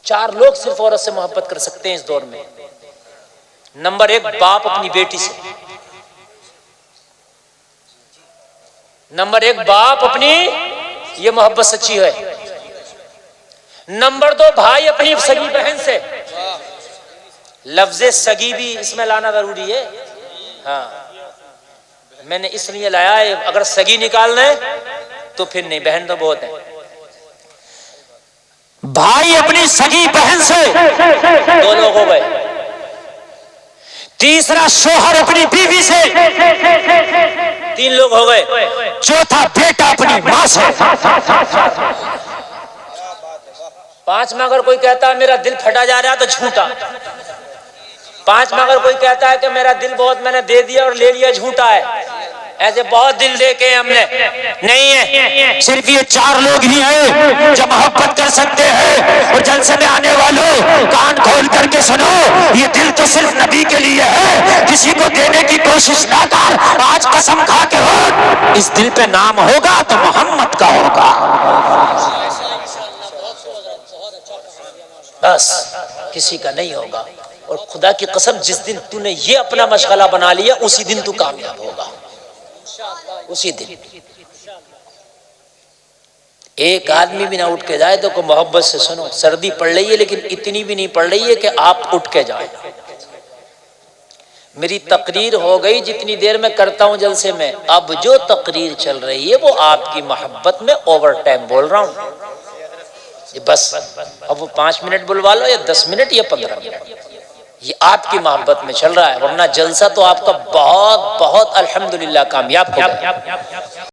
[SPEAKER 3] 4 لوگ صرف عورت سے محبت کر سکتے ہیں اس دور میں. نمبر 1 باپ اپنی بیٹی سے, نمبر 1 باپ اپنی, یہ محبت سچی ہے. نمبر 2 بھائی اپنی سگی بہن سے. لفظ سگی بھی اس میں لانا ضروری ہے. ہاں میں نے اس لیے لایا ہے, اگر سگی نکالنا ہے تو پھر نہیں, بہن تو بہت ہیں. بھائی اپنی سگی بہن سے 2 لوگ ہو گئے. تیسرا شوہر اپنی بیوی سے 3 لوگ ہو گئے. چوتھا بیٹا اپنی ماں سے. 5 میں اگر کوئی کہتا ہے میرا دل پھٹا جا رہا ہے تو جھوٹا. 5 میں اگر کوئی کہتا ہے کہ میرا دل بہت میں نے دے دیا اور لے لیا, جھوٹا ہے. ایسے بہت دل دے کے ہم نے نہیں ہے. صرف یہ 4 لوگ ہی ہیں جو محبت کر سکتے ہیں. اور جلسے میں آنے والوں کان کھول کر کے سنو, یہ دل تو صرف نبی کے لیے ہے, کسی کو دینے کی کوشش نہ کر. آج قسم کھا کے ہو, اس دل پہ نام ہوگا تو محمد کا ہوگا. بس کسی کا نہیں ہوگا. اور خدا کی قسم جس دن تو نے یہ اپنا مشغلہ بنا لیا اسی دن تو کامیاب ہوگا, اسی دن. ایک آدمی بھی نہ اٹھ کے جائے تو کو محبت سے سنو. سردی پڑ رہی ہے لیکن اتنی بھی نہیں پڑ رہی ہے کہ آپ اٹھ کے جائیں.
[SPEAKER 1] میری تقریر ہو گئی جتنی دیر میں کرتا ہوں جلسے میں، اب جو تقریر چل رہی ہے وہ آپ کی محبت میں اوور ٹائم بول رہا ہوں، بس اب وہ 5 منٹ بلوا لو یا 10 منٹ یا 15 منٹ، یہ آپ کی محبت میں چل رہا ہے، ورنہ جلسہ تو آپ کا بہت بہت الحمدللہ کامیاب ہو گیا۔